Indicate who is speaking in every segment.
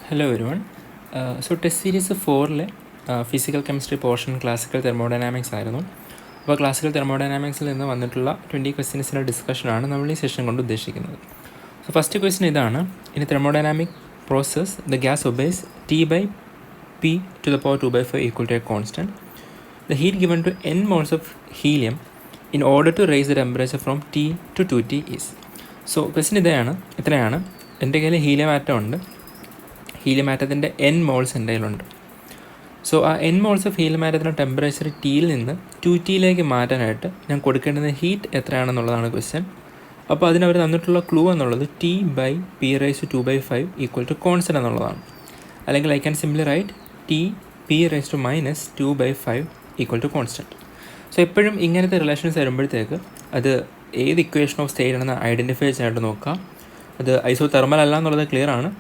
Speaker 1: Hello everyone. Test series 4-ലെ physical chemistry portion classical thermodynamics ആയിരുന്നു. അപ്പോൾ ക്ലാസിക്കൽ തെർമോഡൈനാമിക്സിൽ നിന്ന് വന്നിട്ടുള്ള 20 ക്വസ്റ്റ്യൻസിൻ്റെ ഡിസ്കഷനാണ് നമ്മൾ ഈ സെഷൻ കൊണ്ട് ഉദ്ദേശിക്കുന്നത്. ഫസ്റ്റ് ക്വസ്റ്റ്യൻ ഇതാണ്: in thermodynamic process the gas obeys T/P⁴ equal to a constant. The heat given to n moles of helium in order to raise the temperature from T to 2T is. Question ഇത്രയാണ്. എൻ്റെ കയ്യിൽ helium atom ഉണ്ട്. Helium ആറ്റത്തിൻ്റെ n moles എൻ്റെ കയ്യിലുണ്ട്. ആ n moles of helium ആറ്റത്തിൻ്റെ temperature Tയിൽ നിന്ന് 2Tയിലേക്ക് മാറ്റാനായിട്ട് ഞാൻ കൊടുക്കേണ്ടുന്ന ഹീറ്റ് എത്രയാണെന്നുള്ളതാണ് ക്വസ്റ്റ്യൻ. അപ്പോൾ അതിനവർ തന്നിട്ടുള്ള ക്ലൂ എന്നുള്ളത് T/P⁵ ഈക്വൽ ടു കോൺസ്റ്റൻ്റ് എന്നുള്ളതാണ്. അല്ലെങ്കിൽ I can simply write T/P⁻² equal to constant. എപ്പോഴും ഇങ്ങനത്തെ റിലേഷൻസ് വരുമ്പോഴത്തേക്ക് അത് ഏത് ഇക്വേഷൻ ഓഫ് സ്റ്റേറ്റ് ആണെന്ന് ഐഡൻറ്റിഫൈ ചെയ്യാനായിട്ട് നോക്കാം. അത് ഐസോതെർമൽ അല്ല എന്നുള്ളത് ക്ലിയർ ആണ്.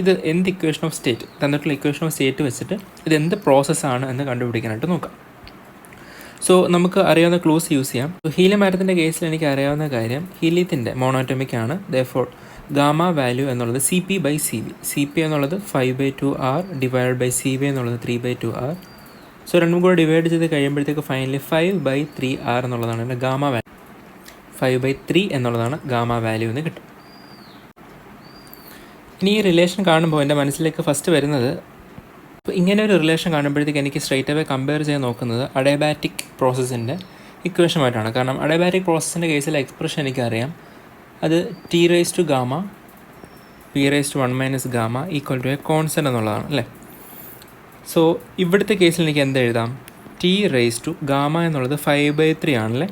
Speaker 1: ഇത് എന്ത് ഇക്വേഷൻ ഓഫ് സ്റ്റേറ്റ് തന്നിട്ടുള്ള ഇക്വേഷൻ ഓഫ് സ്റ്റേറ്റ് വെച്ചിട്ട് ഇത് എന്ത് പ്രോസസ്സാണ് എന്ന് കണ്ടുപിടിക്കാനായിട്ട് നോക്കാം. നമുക്ക് അറിയാവുന്ന ക്ലൂസ് യൂസ് ചെയ്യാം. ഹീലിയം ആറ്റത്തിൻ്റെ കേസിൽ എനിക്ക് അറിയാവുന്ന കാര്യം ഹീലിയത്തിൻ്റെ മോണോറ്റോമിക് ആണ്. ദെയർഫോർ ഗാമ വാല്യൂ എന്നുള്ളത് CP/CV. CP എന്നുള്ളത് 5/2R ഡിവൈഡ് ബൈ CV എന്നുള്ളത് 3/2R. രണ്ടും കൂടെ ഡിവൈഡ് ചെയ്ത് കഴിയുമ്പോഴത്തേക്ക് ഫൈനലി 5/3R എന്നുള്ളതാണ് എൻ്റെ ഗാമ വാല്യൂ. 5/3 എന്നുള്ളതാണ് ഗാമ വാല്യൂ എന്ന് കിട്ടും. ഇനി ഈ റിലേഷൻ കാണുമ്പോൾ എൻ്റെ മനസ്സിലേക്ക് ഫസ്റ്റ് വരുന്നത്, ഇപ്പോൾ ഇങ്ങനെ ഒരു റിലേഷൻ കാണുമ്പോഴത്തേക്ക് എനിക്ക് സ്ട്രൈറ്റ് അവേ കമ്പയർ ചെയ്യാൻ നോക്കുന്നത് അഡയബാറ്റിക് പ്രോസസ്സിൻ്റെ ഇക്വേഷനുമായിട്ടാണ്. കാരണം അഡയബാറ്റിക് പ്രോസസ്സിൻ്റെ കേസിലെ എക്സ്പ്രഷൻ എനിക്കറിയാം. അത് T⁻Γ P⁻1 Γ equal to A constant എന്നുള്ളതാണ് അല്ലേ. ഇവിടുത്തെ കേസിൽ എനിക്ക് എന്ത് എഴുതാം? T⁻Γ എന്നുള്ളത് 5/3 ആണല്ലേ.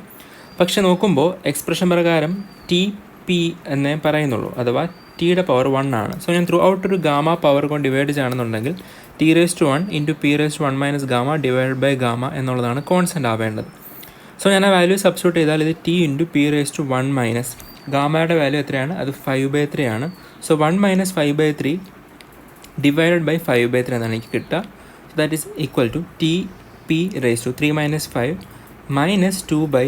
Speaker 1: പക്ഷെ നോക്കുമ്പോൾ എക്സ്പ്രഷൻ പ്രകാരം TP എന്നേ പറയുന്നുള്ളൂ, അഥവാ Tയുടെ പവർ 1 ആണ്. ഞാൻ ത്രൂ ഔട്ട് ഒരു ഗാമ പവർ കൊണ്ട് ഡിവൈഡ് ചെയ്യുകയാണെന്നുണ്ടെങ്കിൽ T⁻1 × P⁻1 Γ ഡിവൈഡ് ബൈ Γ എന്നുള്ളതാണ് കോൺസ്റ്റൻ്റ് ആവേണ്ടത്. ഞാൻ ആ വാല്യൂ സബ്സ്റ്റിറ്റ്യൂട്ട് ചെയ്താൽ ഇത് T × P⁻1 ഗാമയുടെ വാല്യൂ എത്രയാണ്? അത് 5/3 ആണ്. 1 - 5/3 ഡിവൈഡഡ് ബൈ 5/3 എന്നാണ് എനിക്ക് കിട്ടുക. That is equal to TP⁻3 - 5 -2/3 ×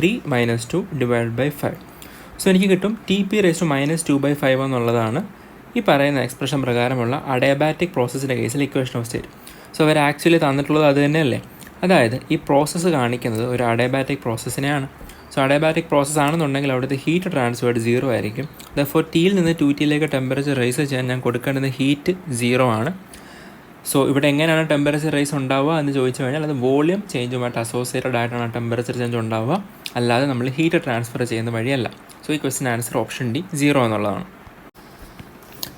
Speaker 1: 3 - 2 divide by 5. എനിക്ക് കിട്ടും TP⁻2/5 എന്നുള്ളതാണ് ഈ പറയുന്ന എക്സ്പ്രഷൻ പ്രകാരമുള്ള അഡയബാറ്റിക് പ്രോസസ്സിൻ്റെ കേസിൽ ഇക്വേഷൻ ഓഫ് സ്റ്റേറ്റ്. അവർ ആക്ച്വലി തന്നിട്ടുള്ളത് അത് തന്നെയല്ലേ. അതായത് ഈ പ്രോസസ്സ് കാണിക്കുന്നത് ഒരു അഡയബാറ്റിക് പ്രോസസ്സിനെയാണ്. അഡയബാറ്റിക് പ്രോസസ്സ് ആണെന്നുണ്ടെങ്കിൽ അവിടുത്തെ ഹീറ്റ് ട്രാൻസ്ഫേർഡ് 0 ആയിരിക്കും. ദെർഫോർ Tയിൽ നിന്ന് 2Tയിലേക്ക് ടെമ്പറേച്ചർ റൈസ് ചെയ്യാൻ ഞാൻ കൊടുക്കേണ്ടുന്ന ഹീറ്റ് 0 ആണ്. ഇവിടെ എങ്ങനെയാണ് ടെമ്പറേച്ചർ റൈസ് ഉണ്ടാവുക എന്ന് ചോദിച്ചു കഴിഞ്ഞാൽ അത് വോളിയം ചേഞ്ചുമായിട്ട് അസോസിയേറ്റഡ് ആയിട്ടാണ് ടെമ്പറേച്ചർ ചേഞ്ച് ഉണ്ടാവുക, അല്ലാതെ നമ്മൾ ഹീറ്റ് ട്രാൻസ്ഫർ ചെയ്യുന്ന വഴിയല്ല. ഈ ക്വസ്റ്റ്യൻ ആൻസർ ഓപ്ഷൻ D 0 എന്നുള്ളതാണ്.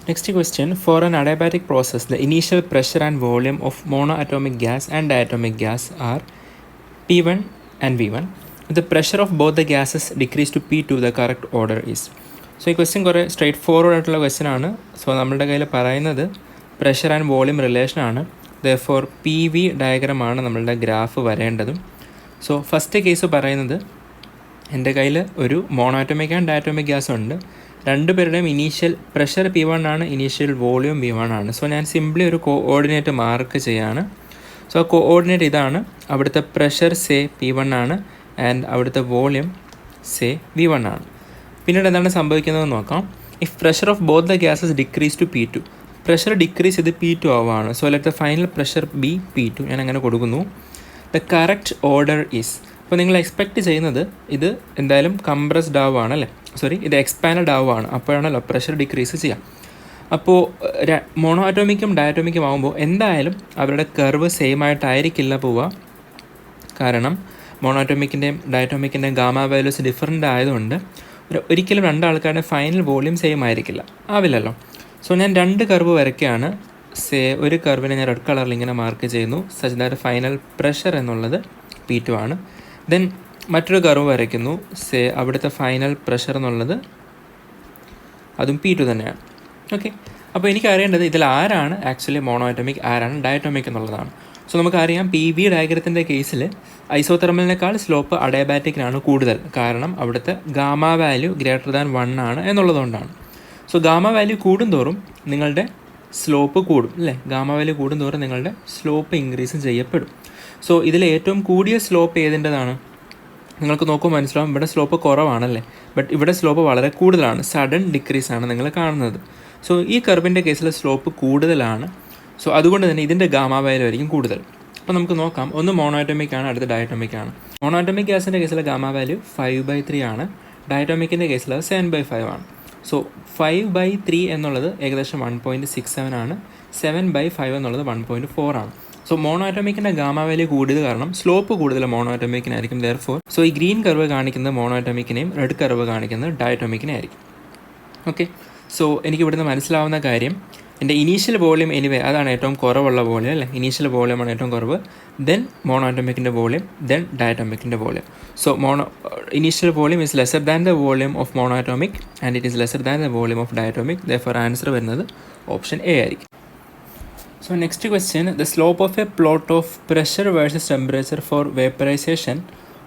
Speaker 1: Next question: for an adiabatic process the initial pressure and volume of mono atomic gas and diatomic gas are P1 and V1. The pressure of both the gases decrease to P2. The correct order is. ഈ question കുറേ straightforward ആയിട്ടുള്ള question ആണ്. നമ്മളുടെ കയ്യിൽ പറയുന്നത് pressure and volume റിലേഷനാണ്. Therefore PV ഡയഗ്രമാണ് നമ്മളുടെ ഗ്രാഫ് വരേണ്ടതും. ഫസ്റ്റ് കേസ് പറയുന്നത് എൻ്റെ കയ്യിൽ ഒരു മോണോറ്റോമിക് ആൻഡ് ഡയറ്റോമിക് ഗ്യാസ് ഉണ്ട്. രണ്ടുപേരുടെയും ഇനീഷ്യൽ പ്രഷർ P1 ആണ്, ഇനീഷ്യൽ വോളിയം V1 ആണ്. ഞാൻ സിംപ്ലി ഒരു കോഓർഡിനേറ്റ് മാർക്ക് ചെയ്യാണ്. ആ കോഓർഡിനേറ്റ് ഇതാണ്. അവിടുത്തെ പ്രഷർ സേ P1 ആണ് ആൻഡ് അവിടുത്തെ വോളിയം സേ V1 ആണ്. പിന്നീട് എന്താണ് സംഭവിക്കുന്നതെന്ന് നോക്കാം. If pressure of both the gases decrease to P2, pressure decrease ചെയ്ത് P2 ആവുകയാണ്. Let the final pressure be P2. ഞാൻ അങ്ങനെ കൊടുക്കുന്നു. The correct order is. അപ്പോൾ നിങ്ങൾ എക്സ്പെക്റ്റ് ചെയ്യുന്നത് ഇത് എന്തായാലും കംപ്രസ്ഡ് ആവുകയാണ് അല്ലേ, ഇത് എക്സ്പാൻഡ് ആവുകയാണ്. അപ്പോഴാണല്ലോ പ്രഷർ ഡിക്രീസ് ചെയ്യാം. അപ്പോൾ മോണോ ആറ്റോമിക്കും ഡയറ്റോമിക്കും ആകുമ്പോൾ എന്തായാലും അവരുടെ കർവ് സെയിം ആയിട്ടായിരിക്കില്ല പോവുക. കാരണം മോണോറ്റോമിക്കിൻ്റെയും ഡയറ്റോമിക്കിൻ്റെയും ഗാമ വാല്യൂസ് ഡിഫറൻ്റ് ആയതുകൊണ്ട് ഒരിക്കലും രണ്ടാൾക്കാരുടെ ഫൈനൽ വോളിയം സെയിം ആവില്ലല്ലോ. ഞാൻ രണ്ട് കർവ് വരയ്ക്കുകയാണ്. ഒരു കർവിനെ ഞാൻ റെഡ് കളറിൽ ഇങ്ങനെ മാർക്ക് ചെയ്യുന്നു. സച്ച് ദാറ്റ് ഫൈനൽ പ്രഷർ എന്നുള്ളത് P2 ആണ്. ദെൻ മറ്റൊരു കർവ് വരയ്ക്കുന്നു. അവിടുത്തെ ഫൈനൽ പ്രഷർ എന്നുള്ളത് അതും P2 തന്നെയാണ്. ഓക്കെ, അപ്പോൾ എനിക്ക് അറിയേണ്ടത് ഇതിൽ ആരാണ് ആക്ച്വലി മോണോ ആറ്റോമിക്, ആരാണ് ഡയറ്റോമിക് എന്നുള്ളതാണ്. നമുക്കറിയാം PV ഡയഗ്രത്തിൻ്റെ കേസിൽ ഐസോതെർമലിനേക്കാൾ സ്ലോപ്പ് അഡയബാറ്റിക്കിനാണ് കൂടുതൽ. കാരണം അവിടുത്തെ ഗാമ വാല്യൂ >1 ആണ് എന്നുള്ളതുകൊണ്ടാണ്. ഗാമ വാല്യൂ കൂടുന്തോറും നിങ്ങളുടെ സ്ലോപ്പ് കൂടും അല്ലേ. ഗാമ വാല്യൂ കൂടുന്തോറും നിങ്ങളുടെ സ്ലോപ്പ് ഇൻക്രീസ് ചെയ്യപ്പെടും. ഇതിൽ ഏറ്റവും കൂടിയ സ്ലോപ്പ് ഏതിൻ്റെതാണ്? നിങ്ങൾക്ക് നോക്കുമ്പോൾ മനസ്സിലാവും ഇവിടെ സ്ലോപ്പ് കുറവാണല്ലേ, ബട്ട് ഇവിടെ സ്ലോപ്പ് വളരെ കൂടുതലാണ്. സഡൻ ഡിക്രീസ് ആണ് നിങ്ങൾ കാണുന്നത്. സോ ഈ കർവിൻ്റെ കേസിൽ സ്ലോപ്പ് കൂടുതലാണ്. സോ അതുകൊണ്ട് തന്നെ ഇതിൻ്റെ ഗാമ വാല്യൂ ആയിരിക്കും കൂടുതൽ. അപ്പോൾ നമുക്ക് നോക്കാം, ഒന്ന് മോണോറ്റോമിക് ആണ്, അടുത്ത ഡയറ്റോമിക് ആണ്. മോണോറ്റോമിക് ഗ്യാസിൻ്റെ കേസിൽ ഗാമ വാല്യൂ 5/3 ആണ്, ഡയറ്റോമിക്കിൻ്റെ കേസിൽ 7/5 ആണ്. സോ 5/3 എന്നുള്ളത് ഏകദേശം 1.67 ആണ്, 7/5 എന്നുള്ളത് 1.4 ആണ്. സോ മോണോറ്റോമിക്കിൻ്റെ ഗാമ വാല്യൂ കൂടിയത് കാരണം സ്ലോപ്പ് കൂടുതൽ മോണോറ്റോമിക്കിനായിരിക്കും. ദെയർഫോർ സോ ഈ ഗ്രീൻ കർവ് കാണിക്കുന്നത് മോണോറ്റോമിക്കിനെയും റെഡ് കർവ് കാണിക്കുന്നത് ഡയറ്റോമിക്കിനെ ആയിരിക്കും. ഓക്കെ, സോ എനിക്ക് ഇവിടുന്ന് മനസ്സിലാവുന്ന കാര്യം, എൻ്റെ ഇനീഷ്യൽ വോളിയം എനിവേ അതാണ് ഏറ്റവും കുറവുള്ള വോളിയം അല്ലേ, ഇനീഷ്യൽ വോളിയമാണ് ഏറ്റവും കുറവ്, ദെൻ മോണോറ്റോമിക്കിൻ്റെ വോളിയം, ദെൻ ഡയറ്റോമിക്കിൻ്റെ volume. So initial volume is lesser than the volume of monatomic and it is lesser than the volume of diatomic. Therefore answer വരുന്നത് ഓപ്ഷൻ എ ആയിരിക്കും. So next question, the slope of a plot of pressure versus temperature for vaporization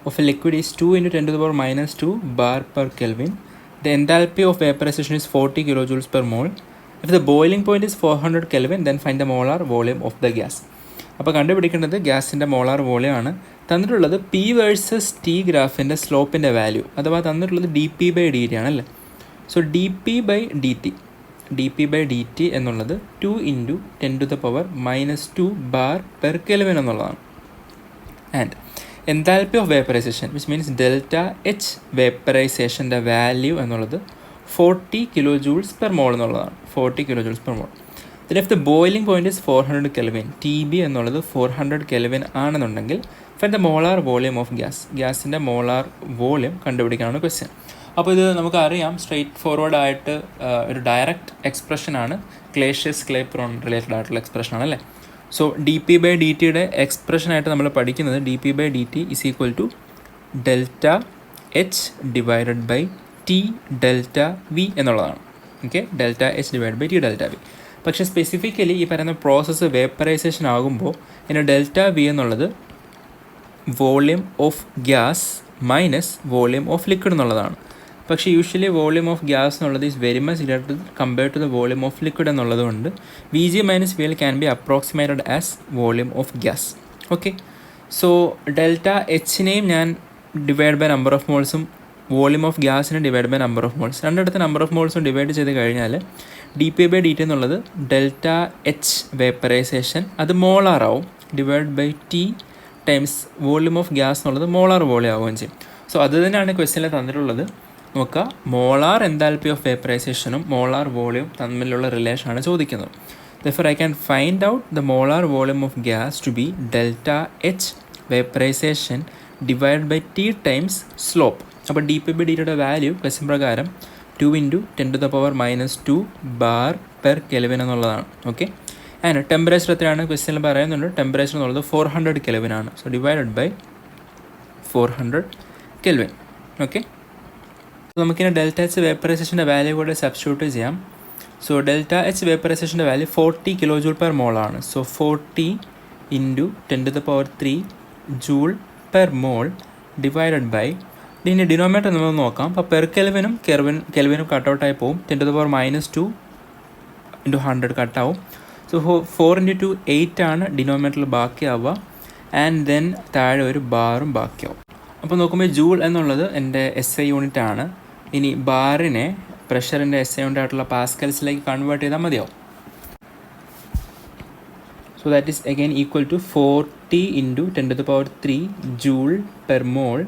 Speaker 1: of a liquid is 2 × 10⁻² bar per Kelvin. The enthalpy of vaporization is 40 kilojoules per mole. If the boiling point is 400 Kelvin, then find the molar volume of the gas. അപ്പോൾ കണ്ടുപിടിക്കേണ്ടത് ഗ്യാസിൻ്റെ molar volume ആണ്. തന്നിട്ടുള്ളത് P versus T ഗ്രാഫിൻ്റെ സ്ലോപ്പിൻ്റെ value, അഥവാ തന്നിട്ടുള്ളത് dp/dt ആണല്ലേ. So dp/dt എന്നുള്ളത് 2 × 10⁻² bar per kelvin എന്നുള്ളതാണ്. And enthalpy of vaporisation which means delta H വേപ്പറൈസേഷൻ്റെ വാല്യൂ എന്നുള്ളത് 40 kilojoules per mole എന്നുള്ളതാണ്, 40 kilojoules per mole. then if the boiling point is 400 Kelvin, TB എന്നുള്ളത് 400 Kelvin ആണെന്നുണ്ടെങ്കിൽ find the molar volume of gas, ഗ്യാസിൻ്റെ molar volume കണ്ടുപിടിക്കാനാണ് question. അപ്പോൾ ഇത് നമുക്കറിയാം, straight forward ആയിട്ട് ഒരു ഡയറക്റ്റ് എക്സ്പ്രഷനാണ്, ക്ലേഷ്യസ് ക്ലേപ്രോൺ റിലേറ്റഡ് ആയിട്ടുള്ള എക്സ്പ്രഷനാണ് അല്ലേ. സോ dp/dtയുടെ എക്സ്പ്രഷനായിട്ട് നമ്മൾ പഠിക്കുന്നത് dp/dt is equal to delta H divided by T delta V എന്നുള്ളതാണ്. Okay, delta H divide by T delta V. പക്ഷേ സ്പെസിഫിക്കലി ഈ പറയുന്ന പ്രോസസ്സ് വേപ്പറൈസേഷൻ ആകുമ്പോൾ ഇതിൻ്റെ ഡെൽറ്റ വി എന്നുള്ളത് volume of gas minus volume of liquid എന്നുള്ളതാണ്. പക്ഷേ usually volume of gas എന്നുള്ളത് is very much related compared to the volume of liquid എന്നുള്ളത് കൊണ്ട് V G minus V L can be approximated as volume of gas. Okay, so delta എച്ചിനെയും ഞാൻ divide by number of മോൾസും volume of ഗ്യാസിനെ divide by number of moles, രണ്ടിടത്ത് number of മോൾസും divide ചെയ്ത് കഴിഞ്ഞാൽ dp/dt എന്നുള്ളത് ഡെൽറ്റ എച്ച് വേപ്പറൈസേഷൻ അത് മോളാർ ആവും, divide by T times volume of gas എന്നുള്ളത് മോളാർ വോളിയം ആവുകയും ചെയ്യും. സോ അത് തന്നെയാണ് ക്വസ്റ്റ്യനിൽ തന്നിട്ടുള്ളത്. നോക്കുക, മോളാർ എൻതാൽപ്പി ഓഫ് വേപ്പറൈസേഷനും മോളാർ വോളിയം തമ്മിലുള്ള റിലേഷനാണ് ചോദിക്കുന്നത്. therefore I can find out the molar volume of gas to be delta H vaporization divided by T times slope. അപ്പോൾ dp/dtയുടെ വാല്യൂ ക്വസ്റ്റ്യൻ പ്രകാരം 2 × 10⁻² ബാർ പെർ കെൽവിൻ എന്നുള്ളതാണ്. ഓക്കെ, ആൻഡ് ടെമ്പറേച്ചർ എത്രയാണ് ക്വസ്റ്റ്യനിൽ പറയുന്നുണ്ട്, ടെമ്പറേച്ചർ എന്നുള്ളത് 400 Kelvin ആണ്. So divided by 400 Kelvin. Okay, നമുക്കിനി delta H വേപ്പറൈസേഷൻ്റെ വാല്യൂ കൂടെ സബ്സ്റ്റിറ്റ്യൂട്ട് ചെയ്യാം. സോ ഡെൽറ്റ എച്ച് വേപ്പറൈസേഷൻ്റെ വാല്യൂ 40 kilojoule per mole ആണ്. So 40 × 10⁻³ joule per mole divided by, ഇതിൻ്റെ ഡിനോമിനേറ്റർ നമ്മൾ നോക്കാം. അപ്പോൾ പെർ കെൽവിനും കെൽവിനും കട്ടൗട്ടായി പോകും, 10⁻² × 100 കട്ടാവും. സോ 4 × 2 8 ആണ് ഡിനോമിനേറ്ററിൽ ബാക്കിയാവുക, ആൻഡ് ദെൻ താഴെ ഒരു ബാറും ബാക്കിയാവും. അപ്പോൾ നോക്കുമ്പോൾ ജൂൾ എന്നുള്ളത് എൻ്റെ SI യൂണിറ്റ് ആണ്. ഇനി ബാറിനെ പ്രഷറിൻ്റെ SI യൂണിറ്റ് ആയിട്ടുള്ള പാസ്കൽസിലേക്ക് കൺവേർട്ട് ചെയ്താൽ മതിയാവും. So that is again equal to 40 × 10⁻³ joule per mole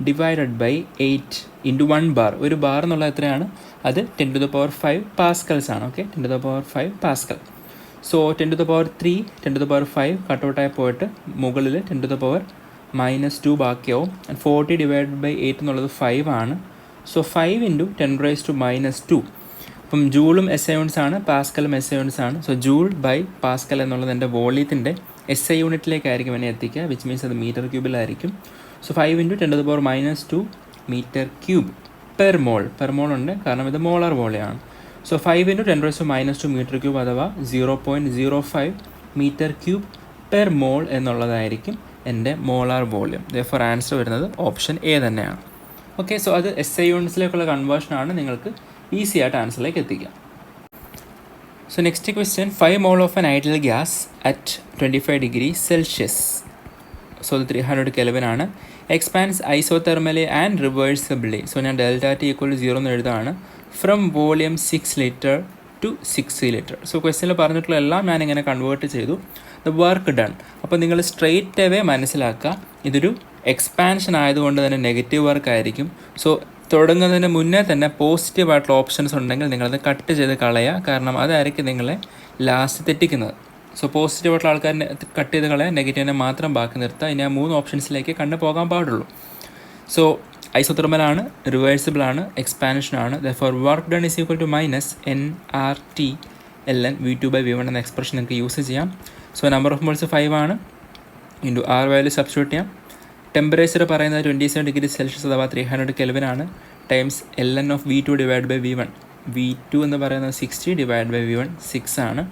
Speaker 1: divided by 8 × 1 bar. ഒരു ബാർ എന്നുള്ളത് എത്രയാണ്, അത് 10⁵ പാസ്കൽസ് ആണ്. Okay, 10⁵ Pascal. സോ 10⁵, 10⁵ കട്ടൗട്ടായി പോയിട്ട് മുകളിൽ 10⁻² ബാക്കിയാവും. 40 ഡിവൈഡഡ് ബൈ 8 എന്നുള്ളത് 5 ആണ്. സോ 5 × 10⁻². അപ്പം ജൂളും SI യൂണിറ്റ്സ് ആണ്, പാസ്കലും SI യൂണിറ്റ്സ് ആണ്. സോ ജൂൾ ബൈ പാസ്കൽ എന്നുള്ളത് എൻ്റെ വോളിയത്തിൻ്റെ SI യൂണിറ്റിലേക്കായിരിക്കും എന്നെ എത്തിക്കുക, വിച്ച് മീൻസ് അത് മീറ്റർ ക്യൂബിലായിരിക്കും. So 5 × 10⁻² metre cube per mole. Per mole ഉണ്ട് കാരണം ഇത് മോളാർ വോളിയമാണ്. സോ 5 × 10⁻² മീറ്റർ ക്യൂബ് അഥവാ 0.05 മീറ്റർ ക്യൂബ് പെർ മോൾ എന്നുള്ളതായിരിക്കും എൻ്റെ മോളാർ വോളിയം. therefore ആൻസർ വരുന്നത് ഓപ്ഷൻ എ തന്നെയാണ്. ഓക്കെ, സോ അത് SI യൂണിറ്റ്സിലേക്കുള്ള കൺവേർഷനാണ്, നിങ്ങൾക്ക് ഈസി ആയിട്ട് ആൻസറിലേക്ക് എത്തിക്കാം. So next question, 5 mole of an ideal gas at 25 degrees Celsius, so ഇത് 300 Kelvin ആണ്, expands isothermally and reversibly. So ഞാൻ ഡെൽറ്റ ടി ഈക്വൽ ടു 0 എന്ന് എഴുതാണ്. From volume 6 liter to 6 litre. So ക്വസ്റ്റ്യനിൽ പറഞ്ഞിട്ടുള്ള എല്ലാം ഞാനിങ്ങനെ കൺവേർട്ട് ചെയ്തു. The work done. അപ്പോൾ നിങ്ങൾ സ്ട്രെയിറ്റ് അവേ മനസ്സിലാക്കുക ഇതൊരു എക്സ്പാൻഷൻ ആയതുകൊണ്ട് തന്നെ നെഗറ്റീവ് വർക്ക് ആയിരിക്കും. സോ തുടങ്ങുന്നതിന് മുന്നേ തന്നെ പോസിറ്റീവായിട്ടുള്ള ഓപ്ഷൻസ് ഉണ്ടെങ്കിൽ നിങ്ങളത് കട്ട് ചെയ്ത് കളയുക. കാരണം അതായിരിക്കും നിങ്ങളെ ലാസ്റ്റ് തെറ്റിക്കുന്നത്. സോ പോസിറ്റീവായിട്ടുള്ള ആൾക്കാരെ കട്ട് ചെയ്ത് കളയാൻ, നെഗറ്റീവിനെ മാത്രം ബാക്കി നിർത്തുക. ഇനി ആ 3 ഓപ്ഷൻസിലേക്ക് കണ്ടു പോകാൻ പാടുള്ളൂ. സോ ഐസോതെർമലാണ്, റിവേഴ്സിബിളാണ്, എക്സ്പാൻഷനാണ്. Therefore work done is equal to minus nRT ln V2/V1 എന്ന എക്സ്പ്രഷൻ നിങ്ങൾക്ക് യൂസ് ചെയ്യാം. സോ നമ്പർ ഓഫ് മോൾസ് 5 ആണ്. ഇൻറ്റു R വാല്യൂ സബ്സ്റ്റിറ്റ്യൂട്ട് ചെയ്യാം. ടെമ്പറേച്ചർ പറയുന്നത് 27 ഡിഗ്രി സെൽഷ്യസ് അഥവാ 300 കെൽവിൻ ആണ്. Times ln of V2/V1. V2 എന്ന് പറയുന്നത് 60/V1 6 ആണ്.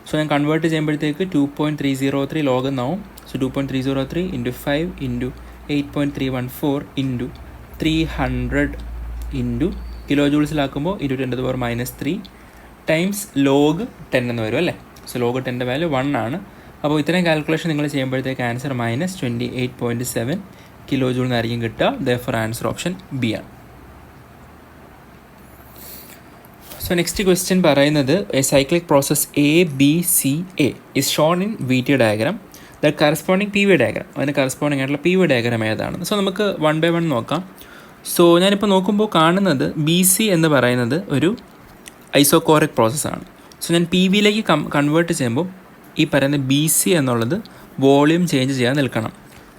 Speaker 1: സോ ഞാൻ കൺവേർട്ട് ചെയ്യുമ്പോഴത്തേക്ക് 2.303 log എന്നാവും. So 2.303 into 5 into 8.314 into 300 into kilo ജൂൾസിലാക്കുമ്പോൾ 10⁻³ ടൈംസ് ലോഗ് 10 എന്ന് വരും അല്ലേ. സോ ലോഗ് 10ൻ്റെ വാല്യൂ 1 ആണ്. അപ്പോൾ ഇത്രയും കാൽക്കുലേഷൻ നിങ്ങൾ ചെയ്യുമ്പോഴത്തേക്ക് ആൻസർ -28.7 കിലോ ജൂൾ എന്നായിരിക്കും കിട്ടുക. ദെർഫോർ ആൻസർ ഓപ്ഷൻ ബി ആണ്. സോ നെക്സ്റ്റ് ക്വസ്റ്റ്യൻ പറയുന്നത് A cyclic process ABCA is shown in VT diagram. The corresponding PV diagram, അതിന് കറസ്പോണ്ടിങ് ആയിട്ടുള്ള PV ഡയഗ്രാം ഏതാണ്? സോ നമുക്ക് 1 by 1 നോക്കാം. സോ ഞാനിപ്പോൾ നോക്കുമ്പോൾ കാണുന്നത് BC എന്ന് പറയുന്നത് ഒരു ഐസോകോറിക് പ്രോസസ്സാണ്. സോ ഞാൻ PVയിലേക്ക് കൺവേർട്ട് ചെയ്യുമ്പോൾ ഈ പറയുന്ന BC എന്നുള്ളത് വോളിയം ചേഞ്ച് ചെയ്യാൻ നിൽക്കണം.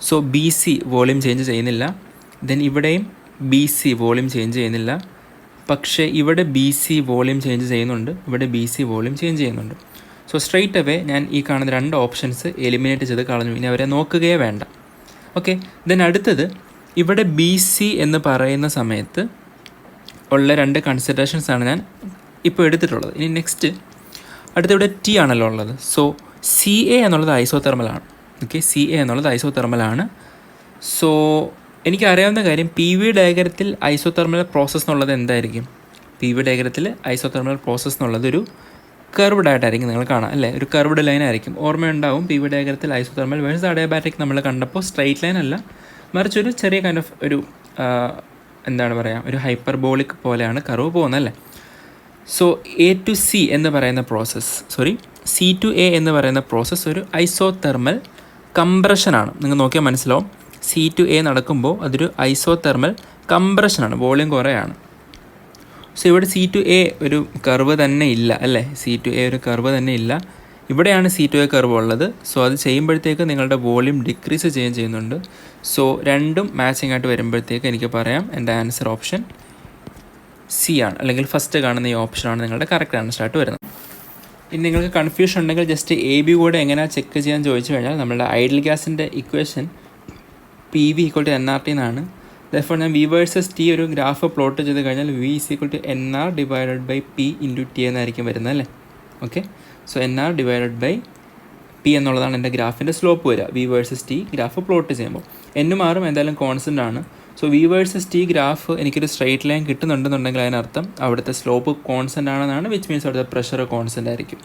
Speaker 1: സോ BC വോളിയം ചേഞ്ച് ചെയ്യുന്നില്ല. ദെൻ ഇവിടെയും BC വോളിയം ചേഞ്ച് ചെയ്യുന്നില്ല. പക്ഷേ ഇവിടെ BC വോളിയം ചേഞ്ച് ചെയ്യുന്നുണ്ട്, ഇവിടെ BC വോളിയം ചേഞ്ച് ചെയ്യുന്നുണ്ട്. സോ സ്ട്രെയിറ്റ് അവേ ഞാൻ ഈ കാണുന്ന 2 ഓപ്ഷൻസ് എലിമിനേറ്റ് ചെയ്ത് കളഞ്ഞു. ഇനി അവരെ നോക്കുകയേ വേണ്ട. ഓക്കെ, ദെൻ അടുത്തത് ഇവിടെ BC എന്ന് പറയുന്ന സമയത്ത് ഉള്ള 2 കൺസിഡറേഷൻസാണ് ഞാൻ ഇപ്പോൾ എടുത്തിട്ടുള്ളത്. ഇനി നെക്സ്റ്റ് അടുത്തിവിടെ T ആണല്ലോ ഉള്ളത്. സോ CA എന്നുള്ളത് ഐസോതെർമലാണ്. ഓക്കെ, CA എന്നുള്ളത് ഐസോതെർമലാണ്. സോ എനിക്കറിയാവുന്ന കാര്യം PV ഡയഗ്രത്തിൽ ഐസോതെർമൽ പ്രോസസ്സ് എന്നുള്ളത് എന്തായിരിക്കും? PV ഡയഗ്രത്തിൽ ഐസോതെർമൽ പ്രോസസ്സ് എന്നുള്ളത് ഒരു കർവ്ഡ് ആയിട്ടായിരിക്കും നിങ്ങൾ കാണാം അല്ലേ, ഒരു കർവ്ഡ് ലൈൻ ആയിരിക്കും. ഓർമ്മയുണ്ടാവും PV ഡയഗ്രത്തിൽ ഐസോതെർമൽ വേഴ്സസ് അഡിയാബാറ്റിക് നമ്മൾ കണ്ടപ്പോൾ സ്ട്രൈറ്റ് ലൈൻ അല്ല, മറിച്ച് ഒരു ചെറിയ കൈൻഡ് ഓഫ് ഒരു എന്താണ് പറയുക, ഒരു ഹൈപ്പർബോളിക് പോലെയാണ് കർവ് പോകുന്നത് അല്ലേ. സോ A to C എന്ന് പറയുന്ന പ്രോസസ്സ്, C to A എന്ന് പറയുന്ന പ്രോസസ്സ് ഒരു ഐസോതെർമൽ കംപ്രഷനാണ്. നിങ്ങൾ നോക്കിയാൽ മനസ്സിലാവും. C to A നടക്കുമ്പോൾ അതൊരു ഐസോതെർമൽ കംപ്രഷനാണ്, വോളിയം കുറയാണ്. സോ ഇവിടെ C to A ഒരു കർവ് തന്നെ ഇല്ല അല്ലേ, C to A ഒരു കർവ് തന്നെ ഇല്ല. ഇവിടെയാണ് C to A കർവ് ഉള്ളത്. സോ അത് ചെയ്യുമ്പോഴത്തേക്ക് നിങ്ങളുടെ വോളിയം ഡിക്രീസ് ചെയ്യുന്നുണ്ട്. സോ രണ്ടും മാച്ചിങ് ആയിട്ട് വരുമ്പോഴത്തേക്ക് എനിക്ക് പറയാം എൻ്റെ ആൻസർ ഓപ്ഷൻ C ആണ്, അല്ലെങ്കിൽ ഫസ്റ്റ് കാണുന്ന ഈ ഓപ്ഷനാണ് നിങ്ങളുടെ കറക്റ്റ് ആൻസർ ആയിട്ട് വരുന്നത്. ഇനി നിങ്ങൾക്ക് കൺഫ്യൂഷൻ ഉണ്ടെങ്കിൽ ജസ്റ്റ് AB കൂടെ എങ്ങനെയാണ് ചെക്ക് ചെയ്യാൻ ചോദിച്ചു കഴിഞ്ഞാൽ നമ്മുടെ ഐഡിയൽ ഗ്യാസിൻ്റെ ഇക്വേഷൻ PV = nRT എന്നാണ്. ദെർഫോർ ഞാൻ V വേഴ്സസ് T ഒരു ഗ്രാഫ് പ്ലോട്ട് ചെയ്ത് കഴിഞ്ഞാൽ V = nR / P × T എന്നായിരിക്കും വരുന്നത് അല്ലേ. ഓക്കെ, സോ nR / P എന്നുള്ളതാണ് എൻ്റെ ഗ്രാഫിൻ്റെ സ്ലോപ്പ് വരിക V versus T graph plot ചെയ്യുമ്പോൾ. n മാറും, എന്തായാലും കോൺസ്റ്റൻ്റ് ആണ്. So V versus T graph എനിക്കൊരു സ്ട്രെയിറ്റ് ലൈൻ കിട്ടുന്നുണ്ടെന്നുണ്ടെങ്കിൽ അതിനർത്ഥം അവിടുത്തെ സ്ലോപ്പ് കോൺസ്റ്റൻ്റ് ആണെന്നാണ്, വിച്ച് മീൻസ് അവിടുത്തെ പ്രഷർ കോൺസ്റ്റൻ്റ് ആയിരിക്കും.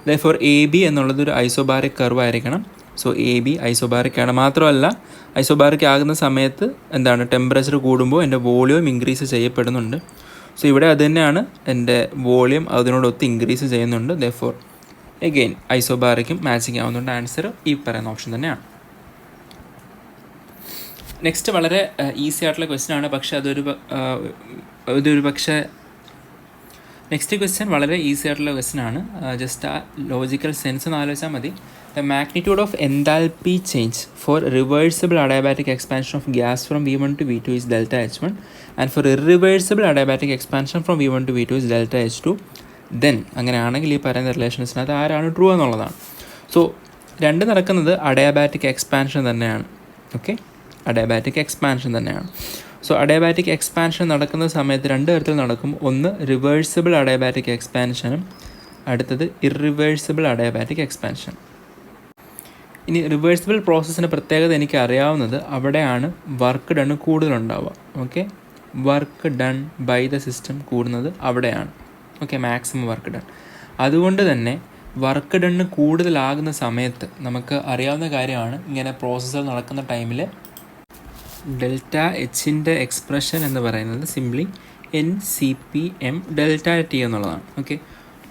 Speaker 1: ദെർഫോർ AB എന്നുള്ളത് ഒരു ഐസോബാറിക് കർവ് ആയിരിക്കണം. സോ AB ഐസോബാറിക് ആണ്. മാത്രമല്ല ഐസോബാറിക് ആകുന്ന സമയത്ത് എന്താണ്, ടെമ്പറേച്ചർ കൂടുമ്പോൾ എൻ്റെ വോളിയം ഇൻക്രീസ് ചെയ്യപ്പെടുന്നുണ്ട്. സോ ഇവിടെ അത് തന്നെയാണ്, എൻ്റെ വോളിയം അതിനോടൊത്ത് ഇൻക്രീസ് ചെയ്യുന്നുണ്ട്. ദെർഫോർ എഗെയിൻ ഐസോബാറിക്കും മാച്ചിങ് ആവുന്നുണ്ട്. ആൻസർ ഈ പറയുന്ന ഓപ്ഷൻ തന്നെയാണ്. നെക്സ്റ്റ് വളരെ ഈസി ആയിട്ടുള്ള ക്വസ്റ്റ്യൻ ആണ്, പക്ഷേ അതൊരു പക്ഷേ നെക്സ്റ്റ് ക്വസ്റ്റ്യൻ വളരെ ഈസി ആയിട്ടുള്ള ക്വസ്റ്റ്യൻ ആണ്. ജസ്റ്റ് ആ ലോജിക്കൽ സെൻസ് ഒന്ന് ആലോചിച്ചാൽ മതി. The magnitude of enthalpy change for reversible adiabatic expansion of gas from V1 to V2 is ΔH1 and for irreversible adiabatic expansion from V1 to V2 is ΔH2. Then അങ്ങനെയാണെങ്കിൽ ഈ പറയുന്ന റിലേഷൻസിനകത്ത് ആരാണ് true എന്നുള്ളതാണ്. So രണ്ട് നടക്കുന്നത് adiabatic expansion തന്നെയാണ്. Okay, adiabatic expansion തന്നെയാണ്. So adiabatic expansion നടക്കുന്ന സമയത്ത് 2 തരത്തിൽ നടക്കും. ഒന്ന് റിവേഴ്സിബിൾ അഡയാബാറ്റിക് എക്സ്പാൻഷനും അടുത്തത് ഇറിവേഴ്സിബിൾ അഡയാബാറ്റിക് എക്സ്പാൻഷൻ. ഇനി റിവേഴ്സിബിൾ പ്രോസസ്സിൻ്റെ പ്രത്യേകത എനിക്ക് അറിയാവുന്നത് അവിടെയാണ് വർക്ക് ഡൺ കൂടുതലുണ്ടാവുക. Okay, work done by the system കൂടുന്നത് അവിടെയാണ്. Okay, maximum work done. അതുകൊണ്ട് തന്നെ വർക്ക് ഡണ്ണ് കൂടുതലാകുന്ന സമയത്ത് നമുക്ക് അറിയാവുന്ന കാര്യമാണ്, ഇങ്ങനെ പ്രോസസ്സർ നടക്കുന്ന ടൈമിൽ ΔHൻ്റെ എക്സ്പ്രഷൻ എന്ന് പറയുന്നത് സിംപ്ലി NCPm ΔT എന്നുള്ളതാണ്. ഓക്കെ,